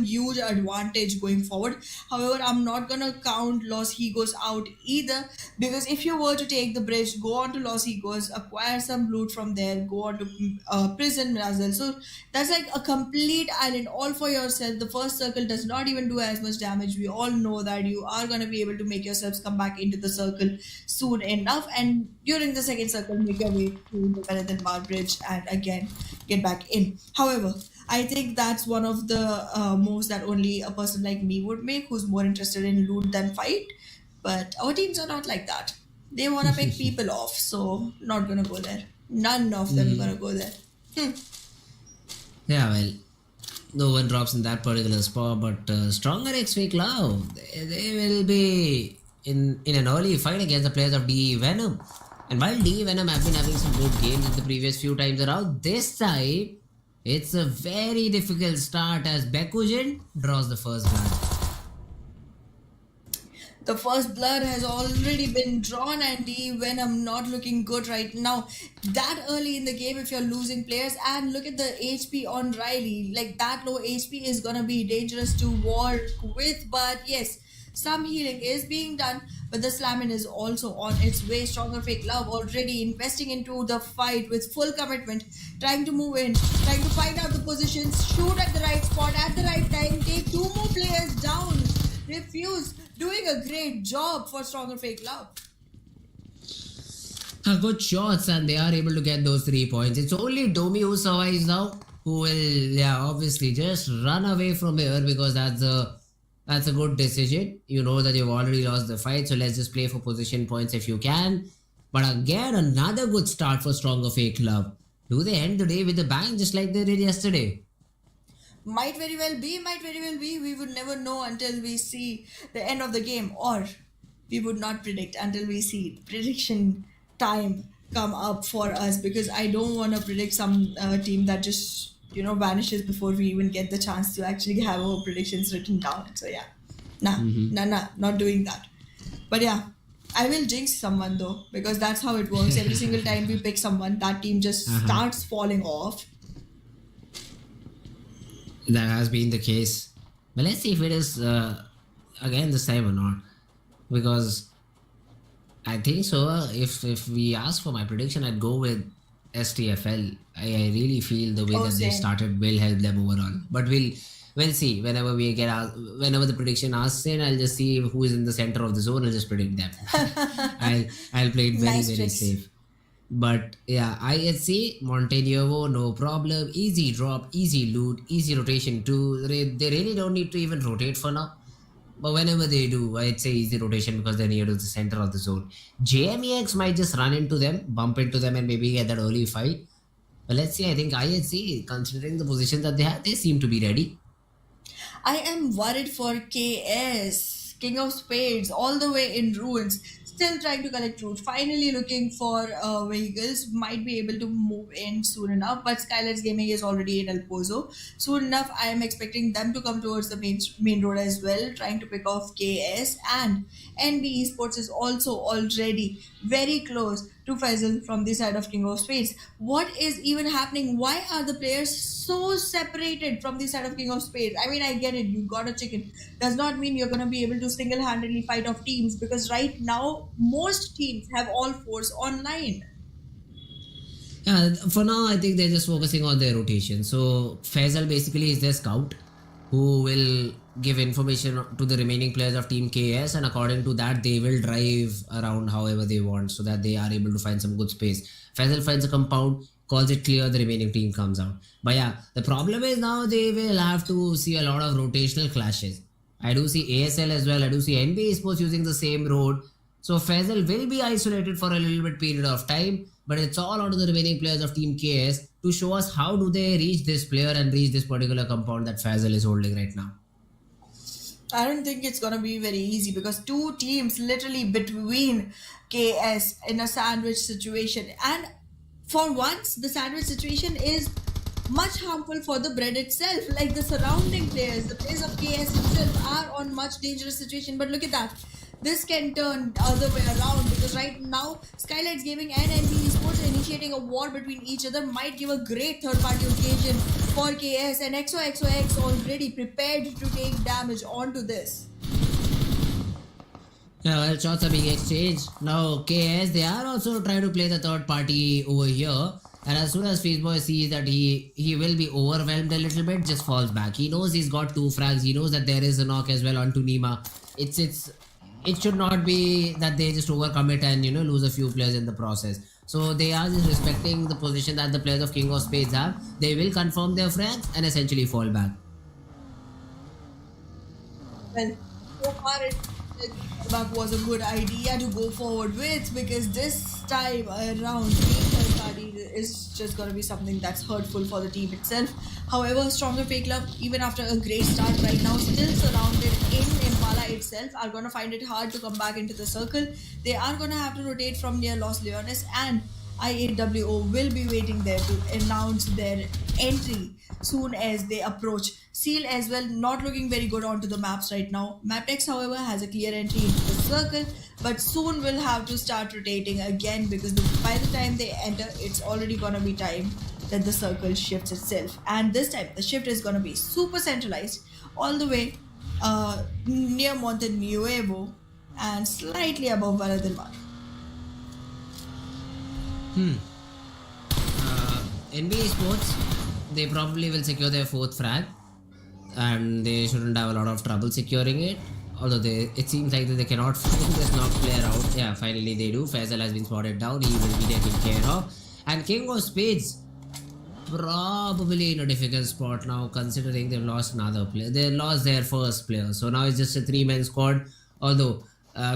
[SPEAKER 1] huge advantage going forward. However, I'm not going to count Los Higos out either because if you were to take the bridge, go on to Los Higos, acquire some loot from there, go on to prison Menas del, so that's like a complete island all for yourself. The first circle does not even do as much damage. We all know that you are going to be able to make yourselves come back into the circle soon enough, and during the second circle make your way to the Benetton Bar Bridge and again get back in. However, I think that's one of the moves that only a person like me would make who's more interested in loot than fight, but our teams are not like that. They want to pick people off, so not gonna go there. None of them are gonna go there.
[SPEAKER 2] Yeah, well, no one drops in that particular spot, but stronger XP Cloud, they will be in an early fight against the players of DE Venom. And while DE Venom have been having some good games in the previous few times around, this time it's a very difficult start as Bekujin draws the first blood.
[SPEAKER 1] The first blood has already been drawn, and when I'm not looking good right now. That early in the game, if you're losing players, and look at the HP on Riley, like that low HP is gonna be dangerous to work with. But yes, some healing is being done, but the slamming is also on its way. Stronger Fake Love already investing into the fight with full commitment, trying to move in, trying to find out the positions, shoot at the right spot at the right time, take two more players down. Refuse, doing a great job for Stronger Fake Love.
[SPEAKER 2] Good shots, and they are able to get those 3 points. It's only Domi who survives now, who will, yeah, obviously just run away from here because that's a good decision. You know that you've already lost the fight, so let's just play for position points if you can. But again, another good start for Stronger Fake Club. Do they end the day with a bang just like they did yesterday?
[SPEAKER 1] Might very well be, might very well be. We would never know until we see the end of the game, or we would not predict until we see prediction time come up for us, because I don't want to predict some team that just vanishes before we even get the chance to actually have our predictions written down. So yeah, nah, not doing that. But yeah, I will jinx someone though, because that's how it works. Every single time we pick someone, that team just starts falling off.
[SPEAKER 2] That has been the case. But let's see if it is again this time or not. Because I think so. If we ask for my prediction, I'd go with STFL. I really feel the way
[SPEAKER 1] Oh,
[SPEAKER 2] that they
[SPEAKER 1] same.
[SPEAKER 2] started will help them overall. But we'll see. Whenever we get whenever the prediction asks in, I'll just see who is in the center of the zone. I'll just predict them. I'll play it very
[SPEAKER 1] Nice
[SPEAKER 2] very
[SPEAKER 1] tricks.
[SPEAKER 2] safe. But yeah, ISC, Montenegro, no problem. Easy drop, easy loot, easy rotation too. They really don't need to even rotate for now. But whenever they do, I'd say easy rotation because they're near to the center of the zone. JMEX might just run into them, bump into them, and maybe get that early fight. But let's see, I think ISC, considering the position that they have, they seem to be ready.
[SPEAKER 1] I am worried for KS, King of Spades, all the way in ruins. Still trying to collect loot. Finally looking for vehicles. Might be able to move in soon enough. But Skylights Gaming is already in El Pozo. Soon enough, I am expecting them to come towards the main road as well. Trying to pick off KS. And NB Esports is also already very close to Faisal from the side of King of Spades. What is even happening? Why are the players so separated from the side of King of Spades? I mean, I get it. You got a chicken. Does not mean you're going to be able to single-handedly fight off teams, because right now most teams have all fours online.
[SPEAKER 2] Yeah, for now, I think they're just focusing on their rotation. So Faisal basically is their scout who will give information to the remaining players of Team KS, and according to that, they will drive around however they want so that they are able to find some good space. Faisal finds a compound, calls it clear, the remaining team comes out. But yeah, the problem is now they will have to see a lot of rotational clashes. I do see ASL as well, I do see NBA Sports using the same road. So Faisal will be isolated for a little bit period of time, but it's all on to the remaining players of Team KS to show us how do they reach this player and reach this particular compound that Faisal is holding right now.
[SPEAKER 1] I don't think it's gonna be very easy, because two teams literally between KS in a sandwich situation, and for once the sandwich situation is much harmful for the bread itself. Like the surrounding players, the players of KS itself are on much dangerous situation. But look at that. This can turn the other way around, because right now Skylights Gaming and NB Esports initiating a war between each other might give a great third party occasion for KS, and XOXOX already prepared to take damage onto this.
[SPEAKER 2] Yeah, well, shots are being exchanged. Now, KS, they are also trying to play the third party over here. And as soon as Fizboy sees that he will be overwhelmed a little bit, just falls back. He knows he's got two frags. He knows that there is a knock as well onto Nima. It should not be that they just overcome it and lose a few players in the process. So they are just respecting the position that the players of King of Spades have. They will confirm their frags and essentially fall back.
[SPEAKER 1] Well, so far it was a good idea to go forward with, because this time around being third party is just going to be something that's hurtful for the team itself. However, Stronger Fake Club, even after a great start right now, still surrounded in Impala itself, are going to find it hard to come back into the circle. They are going to have to rotate from near Los Leones, and I8WO will be waiting there to announce their entry soon as they approach. Seal as well, not looking very good onto the maps right now. Maptex, however, has a clear entry into the circle, but soon will have to start rotating again, because by the time they enter, it's already gonna be time that the circle shifts itself. And this time, the shift is gonna be super centralized, all the way near Monte Nuevo and slightly above Vara del Mar.
[SPEAKER 2] NBA Sports, they probably will secure their fourth frag, and they shouldn't have a lot of trouble securing it. Although it seems like that they cannot find this knock player out. Yeah, finally they do. Faisal has been spotted down. He will be taken care of. And King of Spades, probably in a difficult spot now, considering they've lost another player. They lost their first player, so now it's just a three-man squad. Although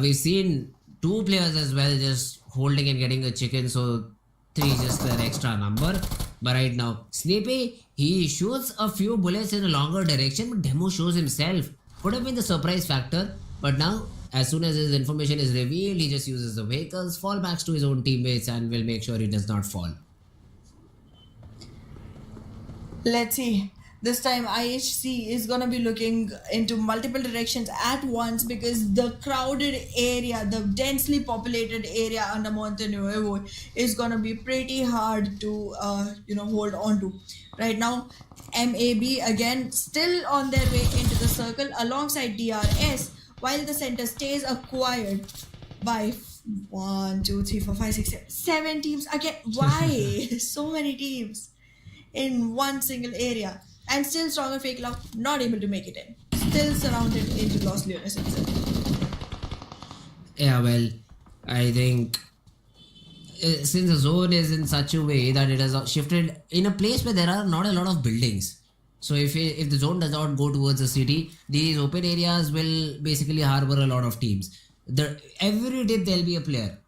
[SPEAKER 2] we've seen two players as well, just holding and getting a chicken, so three is just an extra number. But right now, Sleepy, he shoots a few bullets in a longer direction, but Demo shows himself. Could have been the surprise factor, but now, as soon as his information is revealed, he just uses the vehicles, fallbacks to his own teammates, and will make sure he does not fall.
[SPEAKER 1] Let's see. This time IHC is gonna be looking into multiple directions at once because the crowded area, the densely populated area under Monte Nuevo is gonna be pretty hard to hold on to. Right now, MAB again still on their way into the circle alongside DRS while the center stays acquired by 7 teams again. Why so many teams in one single area? And still Stronger Fake Love not able to make it in. Still surrounded into Los Leones itself.
[SPEAKER 2] Yeah, well, I think since the zone is in such a way that it has shifted in a place where there are not a lot of buildings. So if the zone does not go towards the city, these open areas will basically harbor a lot of teams. Every dip there'll be a player.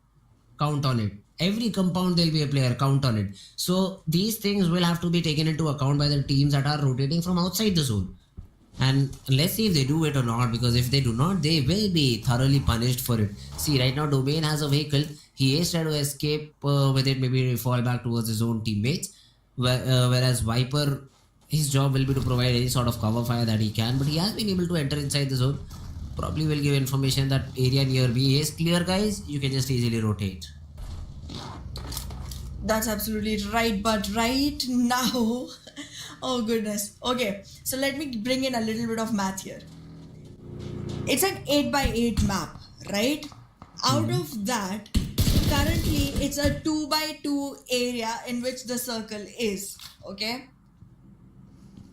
[SPEAKER 2] Count on it. Every compound there'll be a player, count on it. So these things will have to be taken into account by the teams that are rotating from outside the zone. And let's see if they do it or not, because if they do not, they will be thoroughly punished for it. See, right now Domain has a vehicle. He is trying to escape with it, maybe fall back towards his own teammates. Whereas Viper, his job will be to provide any sort of cover fire that he can, but he has been able to enter inside the zone. Probably will give information that area near B is clear, guys. You can just easily rotate.
[SPEAKER 1] That's absolutely right. But right now, oh goodness. Okay, so let me bring in a little bit of math here. It's an 8x8 map, right? Out of that, currently it's a 2x2 area in which the circle is. Okay.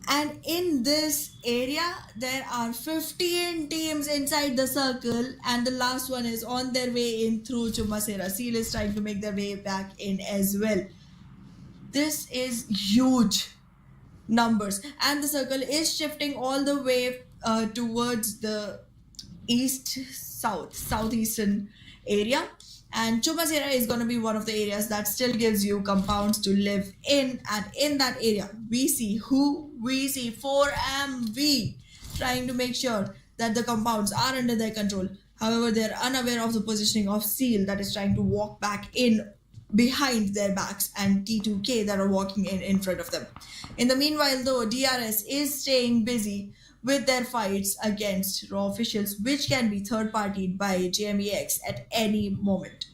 [SPEAKER 1] And in this area, there are 15 teams inside the circle, and the last one is on their way in through Chumasera. Seal is trying to make their way back in as well. This is huge numbers, and the circle is shifting all the way towards the southeastern area. And Chumasera is going to be one of the areas that still gives you compounds to live in. And in that area, we see 4MV trying to make sure that the compounds are under their control. However, they're unaware of the positioning of Seal that is trying to walk back in behind their backs, and T2K that are walking in front of them. In the meanwhile, though, DRS is staying busy with their fights against raw officials, which can be third-partied by JMEX at any moment.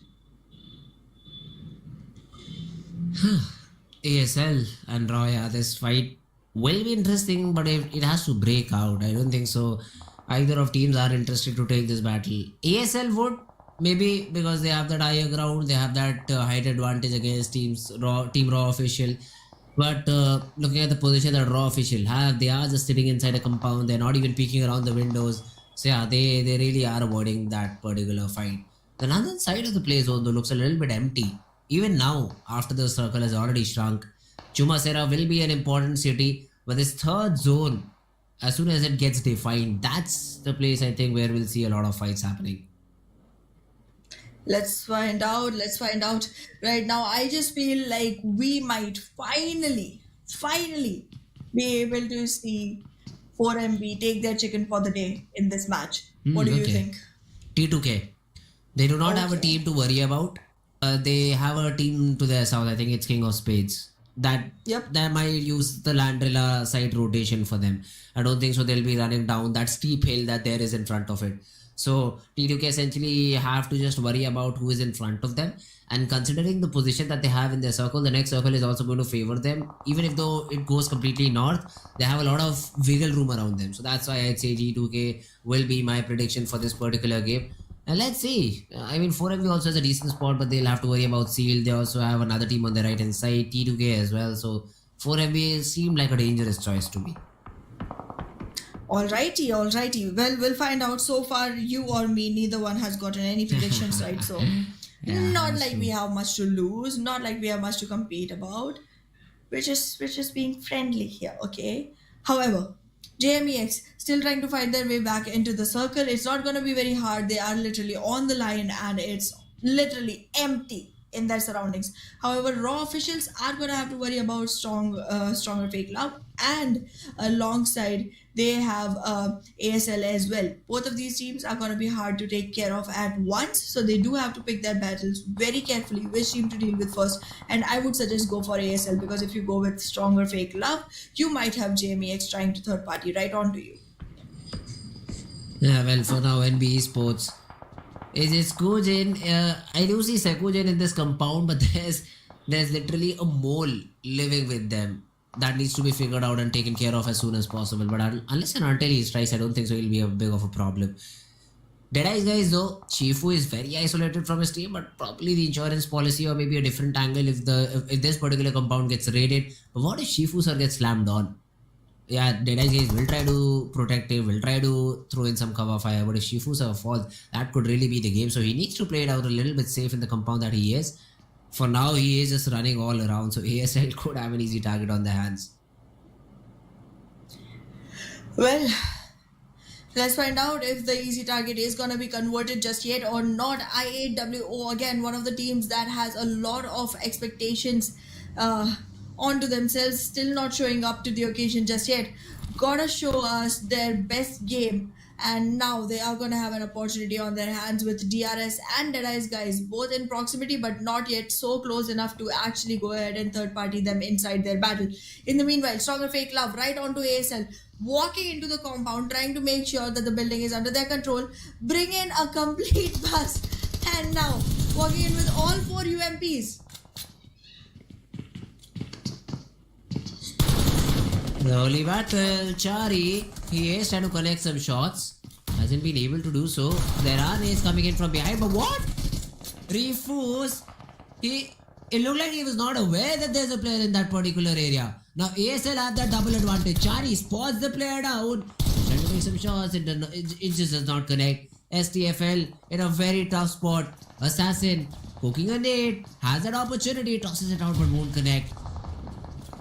[SPEAKER 2] ASL and Raw, yeah, this fight will be interesting, but it has to break out. I don't think so. Either of teams are interested to take this battle. ASL would, maybe because they have that higher ground, they have that height advantage against Team Raw official. But looking at the position that Raw official have, they are just sitting inside a compound. They're not even peeking around the windows. So yeah, they really are avoiding that particular fight. The northern side of the place though looks a little bit empty. Even now, after the circle has already shrunk, Chumasera will be an important city. But this third zone, as soon as it gets defined, that's the place I think where we'll see a lot of fights happening.
[SPEAKER 1] Let's find out. Right now, I just feel like we might finally be able to see 4MB take their chicken for the day in this match. What do you
[SPEAKER 2] Okay.
[SPEAKER 1] think?
[SPEAKER 2] T2K. They do not have a
[SPEAKER 1] Okay.
[SPEAKER 2] team to worry about. They have a team to their south. I think it's King of Spades. That might use the Landrilla side rotation for them. I don't think so. They'll be running down that steep hill that there is in front of it. So T2K essentially have to just worry about who is in front of them. And considering the position that they have in their circle, the next circle is also going to favor them. Even if though it goes completely north, they have a lot of wiggle room around them. So that's why I'd say G2K will be my prediction for this particular game. And let's see. I mean, 4MV also has a decent spot, but they'll have to worry about Seal. They also have another team on the right hand side, T2K as well. So 4MV seemed like a dangerous choice to me.
[SPEAKER 1] Alrighty. Well, we'll find out. So far, you or me, neither one has gotten any predictions right. So,
[SPEAKER 2] Yeah,
[SPEAKER 1] not
[SPEAKER 2] that's
[SPEAKER 1] like
[SPEAKER 2] true.
[SPEAKER 1] we have much to lose, not like we have much to compete about. which is being friendly here, okay? However, JMEX still trying to find their way back into the circle. It's not going to be very hard. They are literally on the line and it's literally empty in their surroundings. However, raw officials are going to have to worry about stronger fake love, and alongside they have ASL as well. Both of these teams are going to be hard to take care of at once, so they do have to pick their battles very carefully, which team to deal with first. And I would suggest go for ASL, because if you go with stronger fake love, you might have JMEX trying to third party right onto you.
[SPEAKER 2] Yeah, well, for now, NB Sports is Kujin. I do see Sekujin in this compound, but there's literally a mole living with them that needs to be figured out and taken care of as soon as possible. But unless and until he strikes, I don't think so. He'll be a big of a problem. Deadeyes guys though, Shifu is very isolated from his team, but probably the insurance policy or maybe a different angle if this particular compound gets raided. But what if Shifu sir gets slammed on? Yeah, Deadeyes guys will try to protect him, will try to throw in some cover fire, but if Shifu sir falls, that could really be the game. So he needs to play it out a little bit safe in the compound that he is. For now, he is just running all around, so ASL could have an easy target on their hands.
[SPEAKER 1] Well, let's find out if the easy target is going to be converted just yet or not. I8WO, again, one of the teams that has a lot of expectations onto themselves, still not showing up to the occasion just yet. Gotta show us their best game. And now they are going to have an opportunity on their hands with DRS and Deadeyes guys, both in proximity but not yet so close enough to actually go ahead and third party them inside their battle. In the meanwhile, stronger fake love right onto ASL, walking into the compound, trying to make sure that the building is under their control, bring in a complete bus, and now walking in with all 4 UMPs.
[SPEAKER 2] The early battle, Chari, he is trying to connect some shots. Hasn't been able to do so. There are nades coming in from behind, but what? Refuse. It looked like he was not aware that there's a player in that particular area. Now ASL have that double advantage. Chari spots the player down. Trying to make some shots, it just does not connect. STFL in a very tough spot. Assassin poking a nade, has that opportunity, tosses it out but won't connect.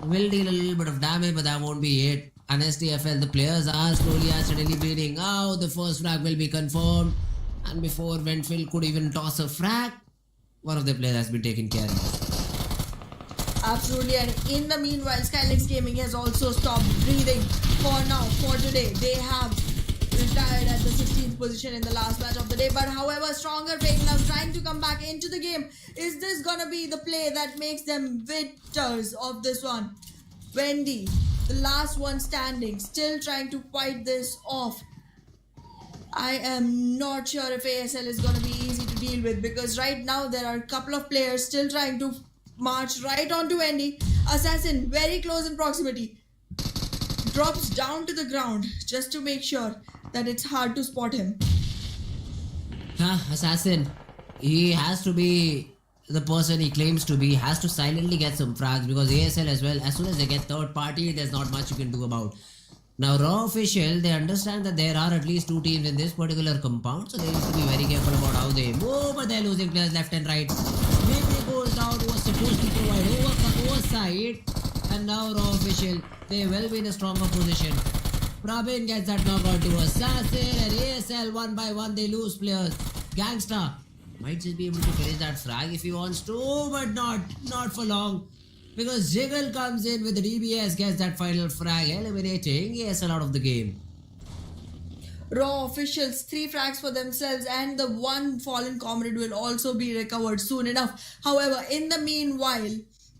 [SPEAKER 2] Will deal a little bit of damage, but that won't be it. And STFL, the players are slowly and steadily bleeding out. The first frag will be confirmed. And before Ventfil could even toss a frag, one of the players has been taken care of.
[SPEAKER 1] Absolutely, and in the meanwhile, Skylix Gaming has also stopped breathing for now, for today. They have retired at the 16th position in the last match of the day. But however, stronger fake love trying to come back into the game. Is this gonna be the play that makes them victors of this one? Wendy, the last one standing, still trying to fight this off. I am not sure if ASL is going to be easy to deal with, because right now there are a couple of players still trying to march right onto Wendy. Assassin very close in proximity. Drops down to the ground just to make sure that it's hard to spot him.
[SPEAKER 2] Assassin, he has to be the person he claims to be, has to silently get some frags, because ASL as well, as soon as they get third party, there's not much you can do about. Now Raw official, they understand that there are at least 2 teams in this particular compound, so they need to be very careful about how they move, but they're losing players left and right. Maybe goes down, was supposed to provide oversight, and now Raw official, they will be in a stronger position. Prabin gets that knockout to Assassin, and ASL one by one they lose players. Gangsta might just be able to finish that frag if he wants to, but not for long. Because Jiggle comes in with the DBS, gets that final frag, eliminating ASL out of the game.
[SPEAKER 1] Raw officials 3 frags for themselves, and the one fallen comrade will also be recovered soon enough. However, in the meanwhile,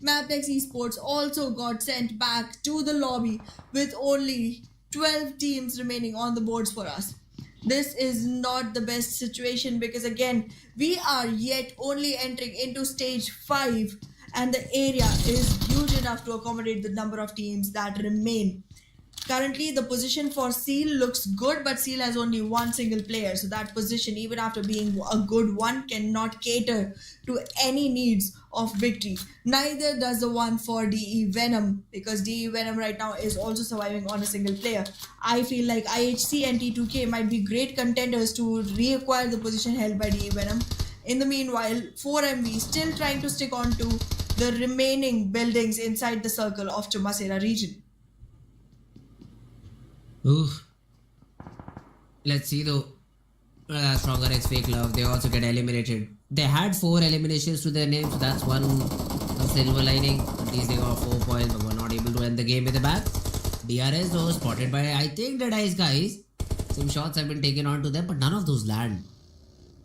[SPEAKER 1] Maplex Esports also got sent back to the lobby with only 12 teams remaining on the boards for us. This is not the best situation, because again, we are yet only entering into stage 5, and the area is huge enough to accommodate the number of teams that remain. Currently, the position for Seal looks good, but Seal has only one single player. So that position, even after being a good one, cannot cater to any needs of victory. Neither does the one for DE Venom, because DE Venom right now is also surviving on a single player. I feel like IHC and T2K might be great contenders to reacquire the position held by DE Venom In the meanwhile, 4MV still trying to stick on to the remaining buildings inside the circle of Chumasera region.
[SPEAKER 2] Ooh. Let's see though. Stronger X Fake Love, they also get eliminated. They had 4 eliminations to their name, so that's one silver lining. At least they got 4 points, but were not able to end the game with a bang. DRS though, spotted by I think the Dice guys. Some shots have been taken onto them, but none of those land.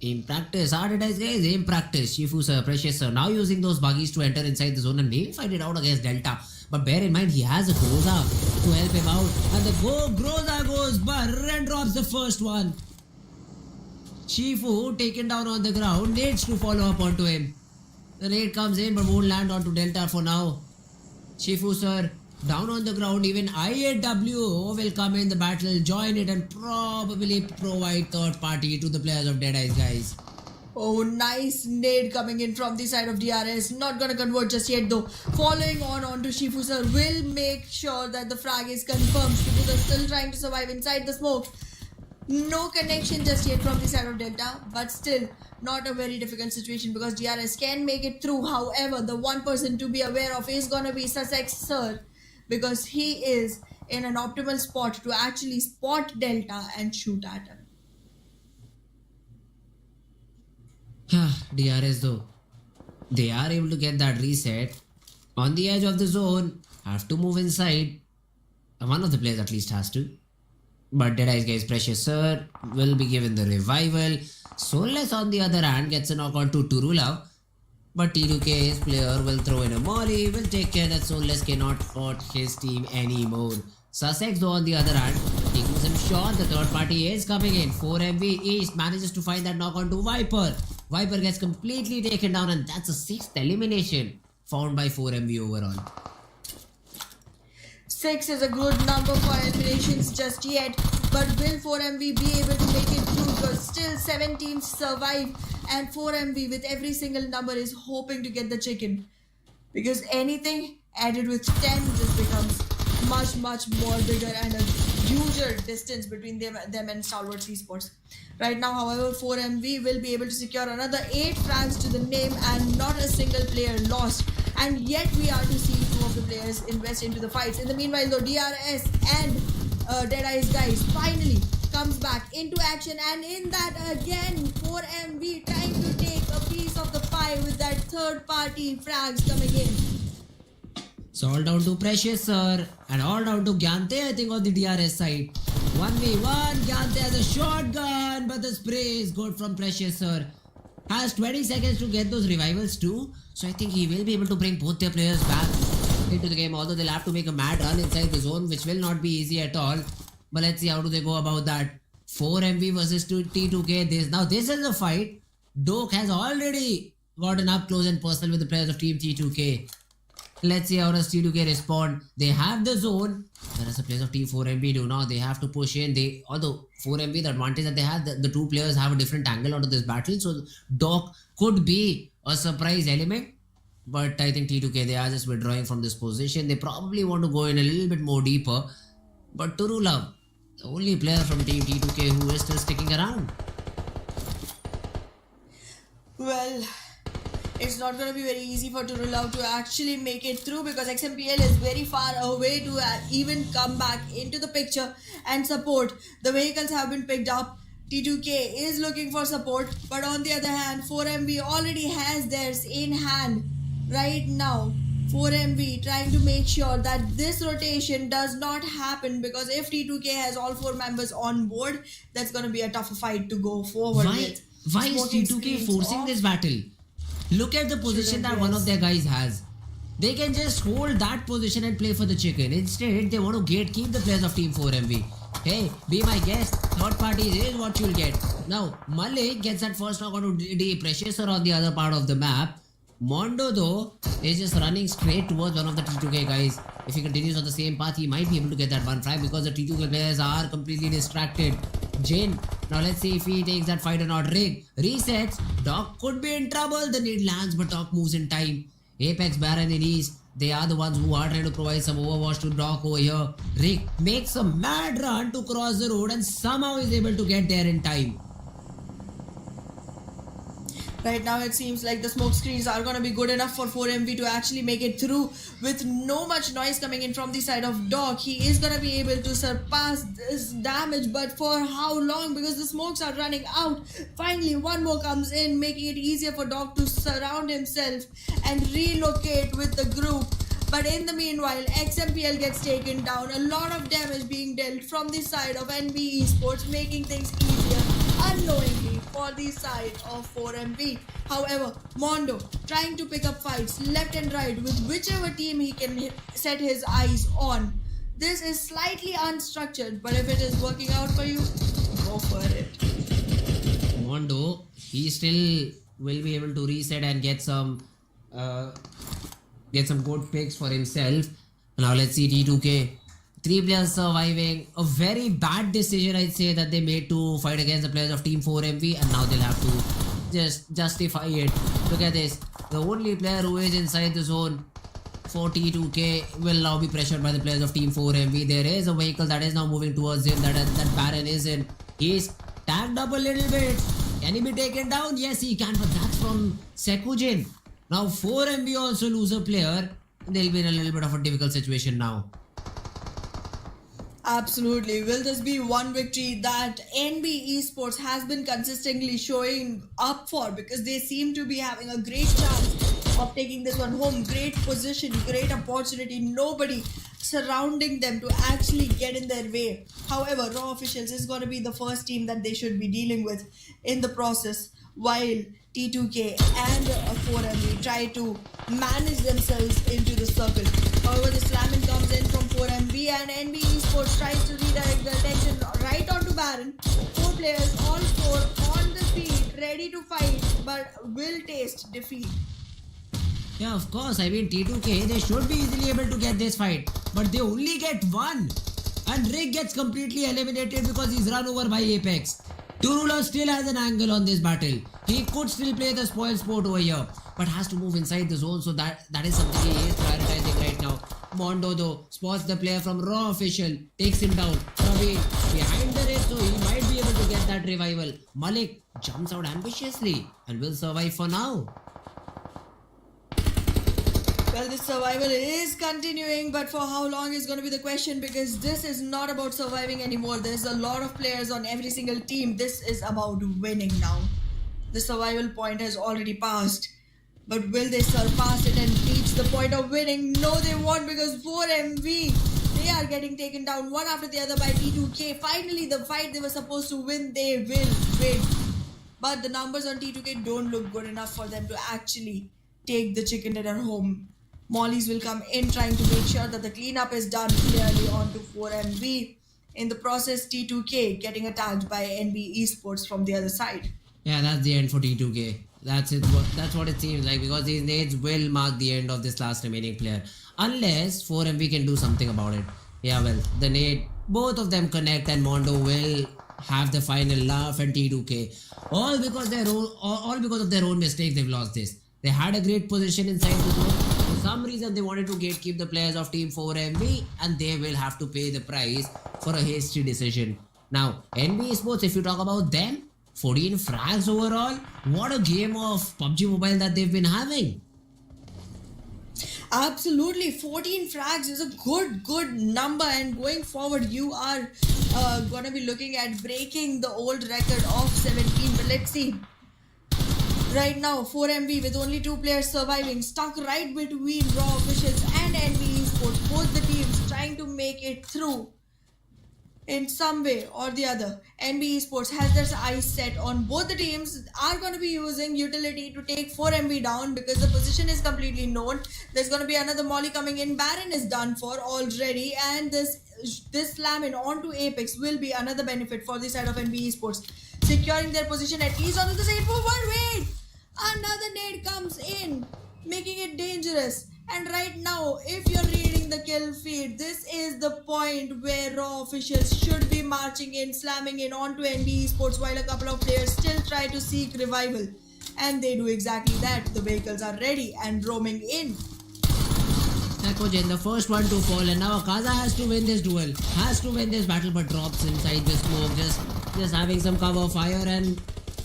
[SPEAKER 2] In practice, Dice guys, aim practice. Shifu sir, Precious sir, now using those buggies to enter inside the zone and maybe fight it out against Delta. But bear in mind, he has a Groza to help him out. And the Groza goes, and drops the first one. Shifu taken down on the ground, needs to follow up onto him. The nade comes in but won't land onto Delta for now. Shifu sir, down on the ground, even IAW will come in the battle, join it and probably provide third party to the players of Dead Eyes guys.
[SPEAKER 1] Oh, nice nade coming in from the side of DRS. Not gonna convert just yet though. Following on onto Shifu sir will make sure that the frag is confirmed. Shifu sir still trying to survive inside the smoke. No connection just yet from the side of Delta, but still not a very difficult situation because DRS can make it through. However, the one person to be aware of is gonna be Sussex sir because he is in an optimal spot to actually spot Delta and shoot at him.
[SPEAKER 2] DRS though, they are able to get that reset on the edge of the zone, have to move inside. One of the players at least has to. But Dead Eyes guys, Precious sir will be given the revival. Soulless on the other hand gets a knock on to Turula. But T2K's player will throw in a molly, will take care that Soulless cannot hurt his team anymore. Sussex though on the other hand, taking some shot, the third party is coming in. 4MV East manages to find that knock on to Viper. Viper gets completely taken down and that's a 6th elimination found by 4MV overall.
[SPEAKER 1] 6 is a good number for eliminations just yet, but will 4MV be able to make it through? Because still 7 teams survive and 4MV with every single number is hoping to get the chicken. Because anything added with 10 just becomes much more bigger and a huger distance between them and Stalwart Esports. Right now, however, 4MV will be able to secure another 8 frags to the name and not a single player lost. And yet we are to see 2 of the players invest into the fights. In the meanwhile though, DRS and Dead Eyes guys finally comes back into action, and in that again 4MV trying to take a piece of the pie with that third party frags coming in.
[SPEAKER 2] It's all down to Precious sir and all down to Gyante I think on the DRS side. 1v1, Gyante has a shotgun but the spray is good from Precious sir. Has 20 seconds to get those revivals too. So I think he will be able to bring both their players back into the game. Although they'll have to make a mad run inside the zone, which will not be easy at all. But let's see how do they go about that. 4MV versus T2K. This is a fight. Doke has already gotten up close and personal with the players of Team T2K. Let's see how does T2K respond. They have the zone, whereas the players of Team 4MV do not. They have to push in. Although 4MV, the advantage that they have, the 2 players have a different angle onto this battle. So Doc could be a surprise element. But I think T2K, they are just withdrawing from this position. They probably want to go in a little bit more deeper. But Turula, the only player from Team T2K who is still sticking around.
[SPEAKER 1] Well, it's not going to be very easy for Turula to actually make it through because XMPL is very far away to even come back into the picture and support. The vehicles have been picked up. T2K is looking for support, but on the other hand, 4MV already has theirs in hand right now. 4MV trying to make sure that this rotation does not happen because if T2K has all 4 members on board, that's going to be a tougher fight to go forward with.
[SPEAKER 2] Why is T2K forcing this battle? Look at the position that one of their guys has. They can just hold that position and play for the chicken. Instead, they want to gatekeep the players of Team 4MV. Hey, be my guest. Third party is what you'll get. Now, Malik gets that first knock onto D. Precious are on the other part of the map. Mondo though is just running straight towards one of the T2K guys. If he continues on the same path, he might be able to get that one frag because the T2K players are completely distracted. Jin, now let's see if he takes that fight or not. Rig resets. Doc could be in trouble. The nade lands, but Doc moves in time. Apex, Baron in East, they are the ones who are trying to provide some overwatch to Doc over here. Rig makes a mad run to cross the road and somehow is able to get there in time.
[SPEAKER 1] Right now, it seems like the smoke screens are going to be good enough for 4MV to actually make it through with no much noise coming in from the side of Doc. He is going to be able to surpass this damage, but for how long? Because the smokes are running out. Finally, one more comes in, making it easier for Doc to surround himself and relocate with the group. But in the meanwhile, XMPL gets taken down. A lot of damage being dealt from the side of NB Esports, making things easier unknowingly for the side of 4MV. However, Mondo trying to pick up fights left and right with whichever team he can set his eyes on. This is slightly unstructured, but if it is working out for you, go for it.
[SPEAKER 2] Mondo, he still will be able to reset and get some good picks for himself. Now let's see T2K. 3 players surviving. A very bad decision, I'd say, that they made to fight against the players of Team 4MV, and now they'll have to just justify it. Look at this. The only player who is inside the zone for T2K will now be pressured by the players of Team 4MV. There is a vehicle that is now moving towards him that Baron is in. He's tagged up a little bit. Can he be taken down? Yes, he can, but that's from Sekujin. Now 4MV also lose a player. They'll be in a little bit of a difficult situation now.
[SPEAKER 1] Absolutely. Will this be one victory that NB Esports has been consistently showing up for? Because they seem to be having a great chance of taking this one home. Great position, great opportunity. Nobody surrounding them to actually get in their way. However, Raw Officials is going to be the first team that they should be dealing with in the process, while T2K and 4MV try to manage themselves into the circle. However, the slamming comes in from 4MV and NB Esports tries to redirect the attention right onto Baron. 4 players, all 4 on the feet, ready to fight, but will taste defeat.
[SPEAKER 2] Yeah, of course. I mean, T2K, they should be easily able to get this fight, but they only get one. And Rick gets completely eliminated because he's run over by Apex. Turula still has an angle on this battle. He could still play the spoil sport over here, but has to move inside the zone, so that is something he is prioritizing right now. Mondo though spots the player from Raw Official, takes him down. Ravi behind the red, so he might be able to get that revival. Malik jumps out ambitiously and will survive for now.
[SPEAKER 1] Well, this survival is continuing, but for how long is going to be the question, because this is not about surviving anymore. There's a lot of players on every single team. This is about winning now. The survival point has already passed, but will they surpass it and reach the point of winning? No, they won't, because 4MV, they are getting taken down one after the other by T2K. Finally, the fight they were supposed to win, they will win. But the numbers on T2K don't look good enough for them to actually take the chicken dinner home. Mollies will come in trying to make sure that the cleanup is done clearly onto 4MV. In the process, T2K getting attacked by NB Esports from the other side.
[SPEAKER 2] Yeah, that's the end for T2K. That's it. That's what it seems like, because these nades will mark the end of this last remaining player. Unless 4MV can do something about it. Yeah, well, the nade, both of them connect and Mondo will have the final laugh, and T2K. All because of their own mistakes, they've lost this. They had a great position inside the zone. For some reason, they wanted to gatekeep the players of Team 4MV, and they will have to pay the price for a hasty decision. Now, NB Sports, if you talk about them, 14 frags overall. What a game of PUBG Mobile that they've been having.
[SPEAKER 1] Absolutely, 14 frags is a good number, and going forward you are going to be looking at breaking the old record of 17. But let's see. Right now, 4MV with only 2 players surviving, stuck right between Raw Officials and NB Esports. Both the teams trying to make it through in some way or the other. NB Esports has their eyes set on both the teams, are going to be using utility to take 4MV down because the position is completely known. There's going to be another molly coming in. Baron is done for already, and this slam in onto Apex will be another benefit for the side of NB Esports, securing their position at least onto the second floor. But wait! Another nade comes in, making it dangerous. And right now, if you're reading the kill feed, this is the point where Raw Officials should be marching in, slamming in onto NB Esports, while a couple of players still try to seek revival. And they do exactly that. The vehicles are ready and roaming in.
[SPEAKER 2] Sekojin, the first one to fall, and now Akaza has to win this duel, has to win this battle, but drops inside the smoke, just having some cover fire and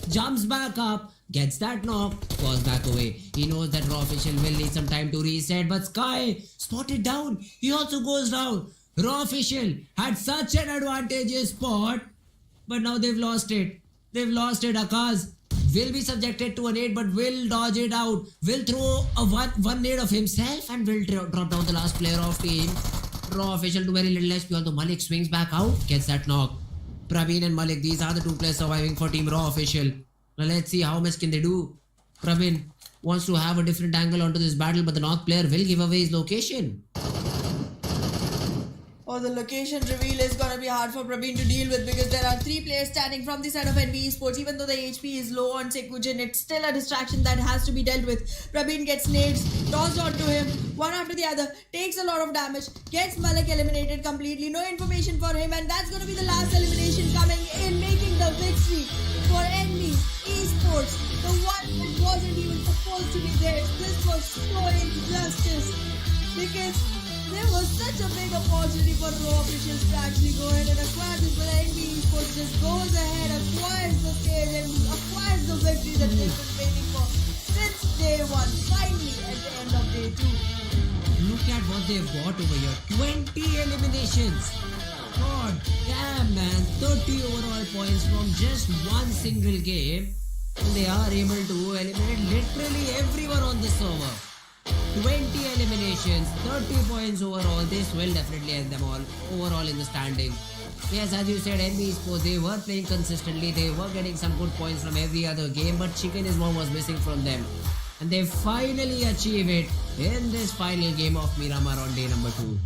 [SPEAKER 2] jumps back up. Gets that knock, falls back away. He knows that Raw Official will need some time to reset, but Sky spotted down. He also goes down. Raw Official had such an advantageous spot, but now they've lost it. They've lost it. Akaz will be subjected to a nade, but will dodge it out. Will throw a one nade of himself and will drop down the last player of team. Raw Official to very little HP, although Malik swings back out, gets that knock. Praveen and Malik, these are the two players surviving for Team Raw Official. Now let's see how much can they do. Praveen wants to have a different angle onto this battle, but the knock player will give away his location.
[SPEAKER 1] Oh, the location reveal is gonna be hard for Praveen to deal with because there are 3 players standing from the side of NB Esports. Even though the HP is low on Sekujin, it's still a distraction that has to be dealt with. Praveen gets nades, tossed onto him, one after the other, takes a lot of damage, gets Malik eliminated completely, no information for him, and that's gonna be the last elimination coming in, making the victory for NB Esports. The one that wasn't even supposed to be there. This was so injustice because there was such a big opportunity for Raw Officials to actually go ahead and acquire this, but NB Esports just goes ahead, acquires the stage and acquires the victory that they've been waiting for since day 1, finally at the end of day 2.
[SPEAKER 2] Look at what they've got over here. 20 eliminations. God damn, man. 30 overall points from just one single game. And they are able to eliminate literally everyone on the server. 20 eliminations, 30 points overall. This will definitely help them all overall in the standing. Yes, as you said, NB Sports, they were playing consistently. They were getting some good points from every other game, but chicken is what was missing from them. And they finally achieve it in this final game of Miramar on day number 2.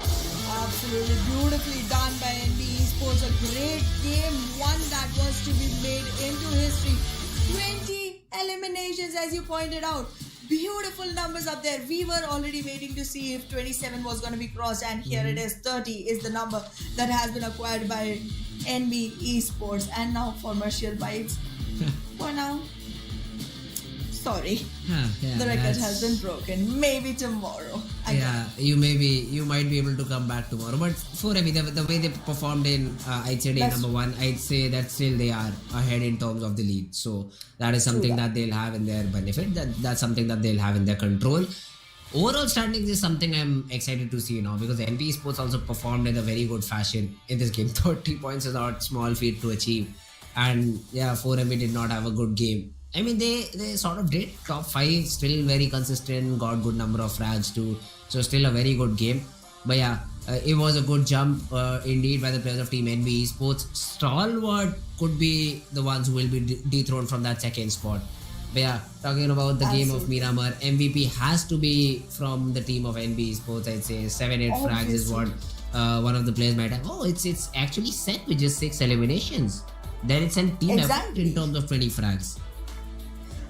[SPEAKER 1] Absolutely beautifully done by NB Esports. A great game, one that was to be made into history. 20 eliminations, as you pointed out. Beautiful numbers up there. We were already waiting to see if 27 was going to be crossed, and here it is. 30 is the number that has been acquired by NB Esports. And now for Martial Vibes. For now, sorry, the record has been broken. Maybe tomorrow.
[SPEAKER 2] You might be able to come back tomorrow. But for the way they performed in I'd say day number 1, I'd say that still they are ahead in terms of the lead. So that is something that they'll have in their benefit. That's something that they'll have in their control. Overall standings is something I'm excited to see now because NB Sports also performed in a very good fashion in this game. 30 points is not small feat to achieve. And 4MB did not have a good game. I mean, they sort of did top 5, still very consistent, got good number of frags too. So still a very good game. But it was a good jump indeed by the players of Team NB Esports. Stalwart could be the ones who will be dethroned from that second spot. But talking about the game of Miramar, MVP has to be from the team of NB Esports. I'd say 7-8 frags is what one of the players might have. Oh, it's actually set with just 6 eliminations. Then it's a team effort in terms of 20 frags.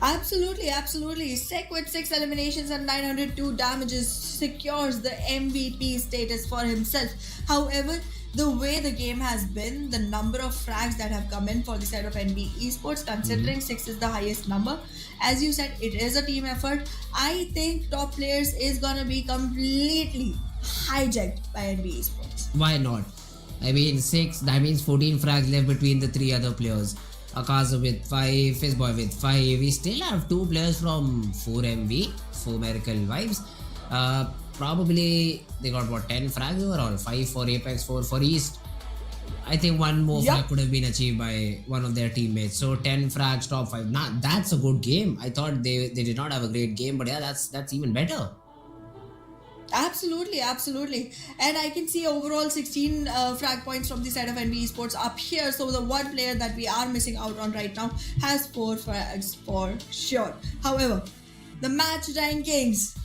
[SPEAKER 1] Absolutely. Sek with 6 eliminations and 902 damages secures the MVP status for himself. However, the way the game has been, the number of frags that have come in for the side of NB Esports, considering 6 is the highest number, as you said, it is a team effort. I think top players is gonna be completely hijacked by NB Esports.
[SPEAKER 2] Why not? I mean, 6, that means 14 frags left between the 3 other players. Akaza with 5, Fizzboy with 5. We still have 2 players from 4MV, 4 Miracle Vibes. Probably they got 10 frags overall, 5 for Apex, 4 for East. I think one more frag could have been achieved by one of their teammates. So 10 frags, top 5. Nah, that's a good game. I thought they did not have a great game, but that's even better.
[SPEAKER 1] Absolutely. And I can see overall 16 frag points from the side of NB Esports up here. So the one player that we are missing out on right now has 4 frags for sure. However, the match rankings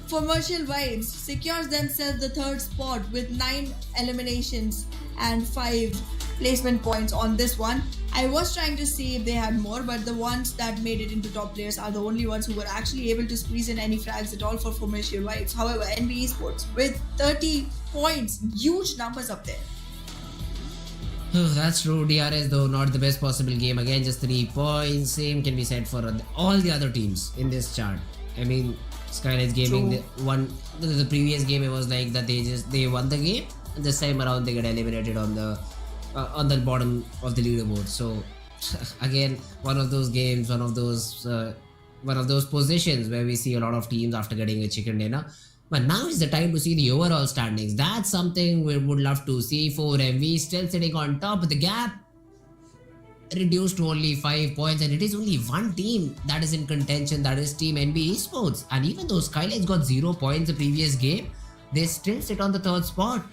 [SPEAKER 1] for Martial Vibes secures themselves the 3rd spot with 9 eliminations and 5 placement points on this one. I was trying to see if they had more, but the ones that made it into top players are the only ones who were actually able to squeeze in any frags at all for Martial Vibes. However, NB Esports with 30 points, huge numbers up there.
[SPEAKER 2] Oh, that's true. DRS though not the best possible game. Again, just 3 points. Same can be said for all the other teams in this chart. I mean, Skylights Gaming, the previous game, it was like that they won the game, and this time around they get eliminated on the bottom of the leaderboard. So again, one of those games, one of those positions where we see a lot of teams after getting a chicken dinner. But now is the time to see the overall standings. That's something we would love to see. For MV still sitting on top, but the gap reduced to only 5 points, and it is only one team that is in contention, that is Team NB Esports. And even though Skylights got 0 points the previous game, they still sit on the third spot.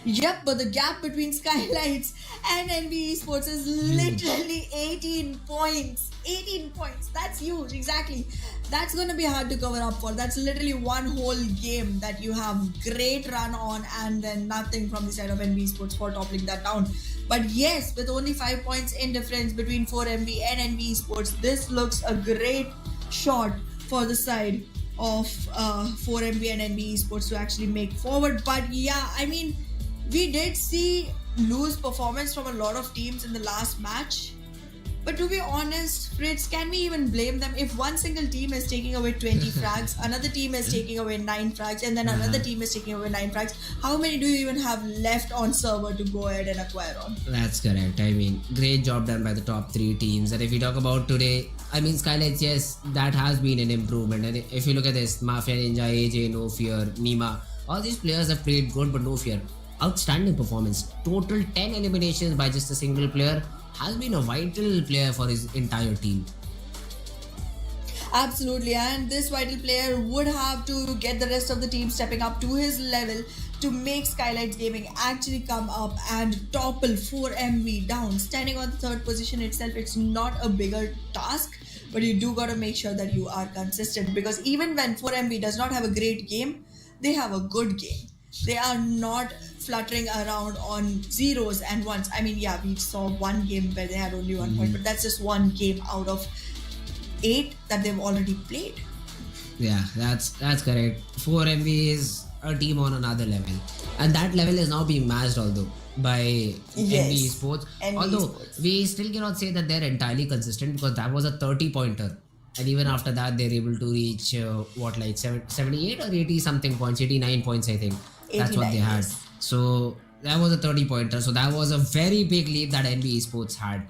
[SPEAKER 1] Yep, but the gap between Skylights and NB Esports is literally 18 points. 18 points. That's huge, exactly. That's going to be hard to cover up for. That's literally one whole game that you have great run on, and then nothing from the side of NB Esports for toppling that down. But yes, with only 5 points in difference between 4MB and NB Esports, this looks a great shot for the side of 4MB and NB Esports to actually make forward. But yeah, I mean, we did see loose performance from a lot of teams in the last match. But to be honest, Fritz, can we even blame them? If one single team is taking away 20 frags, another team is taking away 9 frags, and then another team is taking away 9 frags, how many do you even have left on server to go ahead and acquire on?
[SPEAKER 2] That's correct. I mean, great job done by the top 3 teams. And if we talk about today, I mean, Skylights, yes, that has been an improvement. And if you look at this, Mafia Ninja, AJ, No Fear, Nima, all these players have played good, but No Fear. Outstanding performance. Total 10 eliminations by just a single player. Has been a vital player for his entire team.
[SPEAKER 1] Absolutely, and this vital player would have to get the rest of the team stepping up to his level to make Skylights Gaming actually come up and topple 4MV down. Standing on the third position itself, it's not a bigger task, but you do gotta make sure that you are consistent, because even when 4MV does not have a great game, they have a good game. They are not fluttering around on zeros and ones. I mean, yeah, we saw one game where they had only 1 point, but that's just one game out of 8 that they've already played.
[SPEAKER 2] Yeah, that's correct. 4MV is a team on another level, and that level is now being matched although by NB Esports. Although we still cannot say that they're entirely consistent, because that was a 30-pointer. And even after that, they're able to reach 78 or 80 something points, 89 points, I think. That's what they had.
[SPEAKER 1] Yes.
[SPEAKER 2] So that was a 30-pointer. So that was a very big lead that NB Esports had.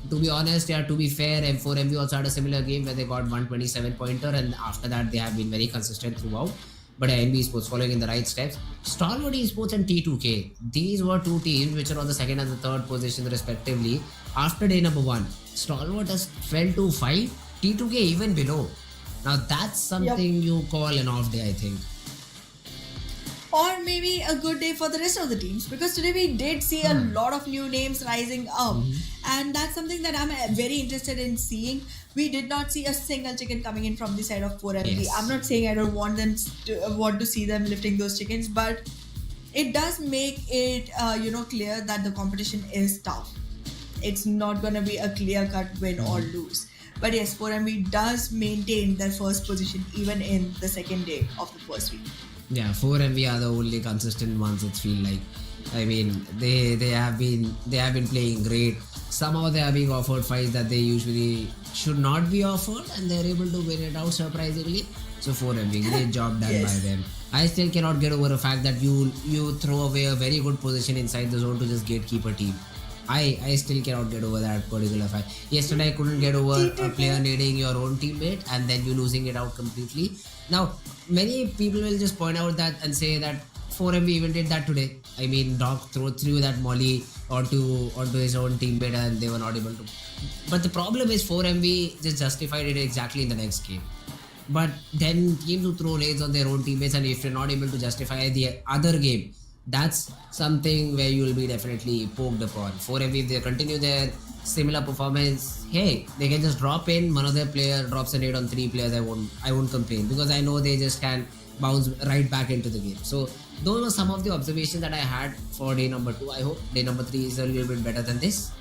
[SPEAKER 2] To be honest, yeah, to be fair, M4MV also had a similar game where they got 127-pointer, and after that they have been very consistent throughout. But NB Esports following in the right steps. Stalwart Esports and T2K, these were 2 teams which are on the second and the third position respectively. After day number 1, Stalwart has fell to 5, T2K even below. Now that's something you call an off day, I think.
[SPEAKER 1] Or maybe a good day for the rest of the teams, because today we did see a lot of new names rising up, and that's something that I'm very interested in seeing. We did not see a single chicken coming in from the side of 4MV.
[SPEAKER 2] Yes.
[SPEAKER 1] I'm not saying I don't want to see them lifting those chickens, but it does make it clear that the competition is tough. It's not gonna be a clear-cut win or lose. But yes, 4MV does maintain their first position even in the second day of the first week.
[SPEAKER 2] Yeah, 4MV are the only consistent ones, it feel like. I mean, they have been playing great. Somehow they are being offered fights that they usually should not be offered, and they're able to win it out surprisingly. So 4MV, great job done by them. I still cannot get over the fact that you throw away a very good position inside the zone to just gatekeep a team. I still cannot get over that particular fact. Yesterday I couldn't get over a player needing your own teammate and then you losing it out completely. Now, many people will just point out that and say that 4MV even did that today. I mean, Doc threw that molly onto his own teammate and they were not able to. But the problem is 4MV just justified it exactly in the next game. But then teams who throw raids on their own teammates, and if you're not able to justify the other game, that's something where you will be definitely poked upon. 4MV, if they continue their similar performance, hey, they can just drop in, one of their player drops a raid on 3 players, I won't complain, because I know they just can bounce right back into the game. So those were some of the observations that I had for day number 2. I hope day number 3 is a little bit better than this.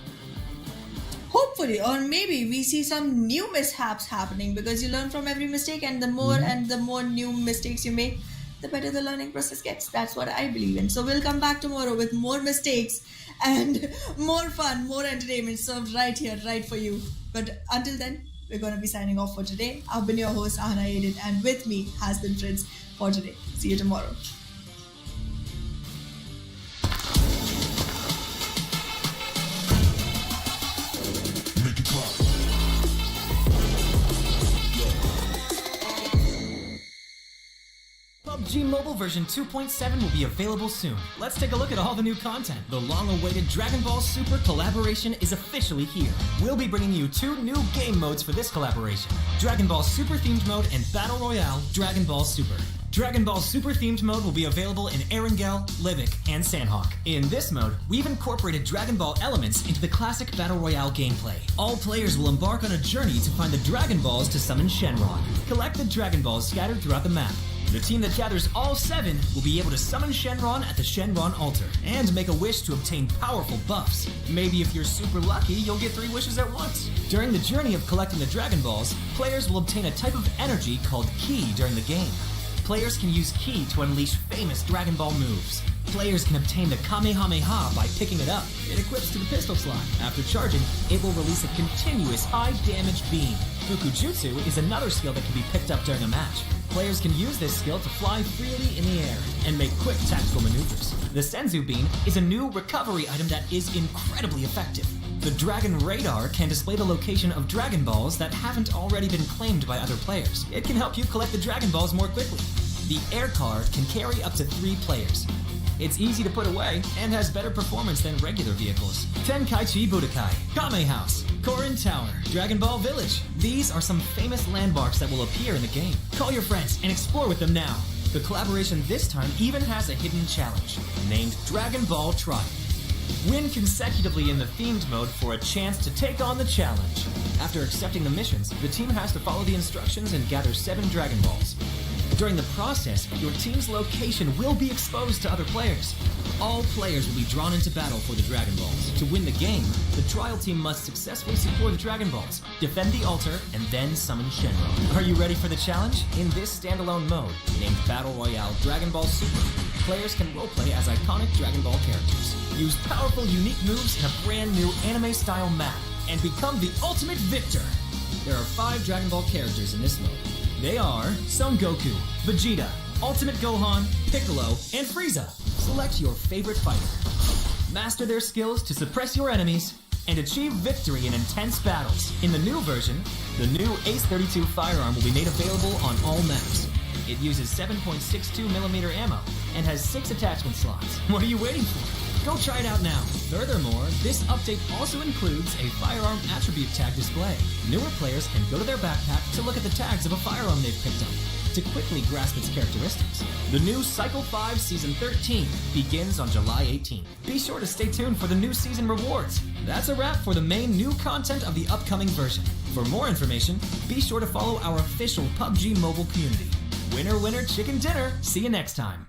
[SPEAKER 1] Hopefully, or maybe we see some new mishaps happening, because you learn from every mistake, and the more new mistakes you make, the better the learning process gets. That's what I believe in. So we'll come back tomorrow with more mistakes and more fun, more entertainment served right here, right for you. But until then, we're going to be signing off for today. I've been your host, Ahana Aiden, and with me has been Fritz for today. See you tomorrow.
[SPEAKER 4] PUBG Mobile version 2.7 will be available soon. Let's take a look at all the new content. The long-awaited Dragon Ball Super collaboration is officially here. We'll be bringing you 2 new game modes for this collaboration. Dragon Ball Super themed mode and Battle Royale Dragon Ball Super. Dragon Ball Super themed mode will be available in Erangel, Livik, and Sandhawk. In this mode, we've incorporated Dragon Ball elements into the classic Battle Royale gameplay. All players will embark on a journey to find the Dragon Balls to summon Shenron. Collect the Dragon Balls scattered throughout the map. The team that gathers all 7 will be able to summon Shenron at the Shenron altar and make a wish to obtain powerful buffs. Maybe if you're super lucky, you'll get 3 wishes at once. During the journey of collecting the Dragon Balls, players will obtain a type of energy called Ki during the game. Players can use Ki to unleash famous Dragon Ball moves. Players can obtain the Kamehameha by picking it up. It equips to the pistol slot. After charging, it will release a continuous high-damage beam. Fukujutsu is another skill that can be picked up during a match. Players can use this skill to fly freely in the air and make quick tactical maneuvers. The Senzu Beam is a new recovery item that is incredibly effective. The Dragon Radar can display the location of Dragon Balls that haven't already been claimed by other players. It can help you collect the Dragon Balls more quickly. The Air Card can carry up to 3 players. It's easy to put away and has better performance than regular vehicles. Tenkaichi Budokai, Kame House, Korin Tower, Dragon Ball Village. These are some famous landmarks that will appear in the game. Call your friends and explore with them now. The collaboration this time even has a hidden challenge, named Dragon Ball Trial. Win consecutively in the themed mode for a chance to take on the challenge. After accepting the missions, the team has to follow the instructions and gather 7 Dragon Balls. During the process, your team's location will be exposed to other players. All players will be drawn into battle for the Dragon Balls. To win the game, the trial team must successfully secure the Dragon Balls, defend the altar, and then summon Shenron. Are you ready for the challenge? In this standalone mode, named Battle Royale Dragon Ball Super, players can roleplay as iconic Dragon Ball characters. Use powerful, unique moves in a brand new anime-style map, and become the ultimate victor. There are 5 Dragon Ball characters in this mode. They are Son Goku, Vegeta, Ultimate Gohan, Piccolo, and Frieza. Select your favorite fighter. Master their skills to suppress your enemies and achieve victory in intense battles. In the new version, the new Ace-32 firearm will be made available on all maps. It uses 7.62mm ammo and has 6 attachment slots. What are you waiting for? Go try it out now. Furthermore, this update also includes a firearm attribute tag display. Newer players can go to their backpack to look at the tags of a firearm they've picked up to quickly grasp its characteristics. The new Cycle 5 Season 13 begins on July 18th. Be sure to stay tuned for the new season rewards. That's a wrap for the main new content of the upcoming version. For more information, be sure to follow our official PUBG Mobile community. Winner, winner, chicken dinner. See you next time.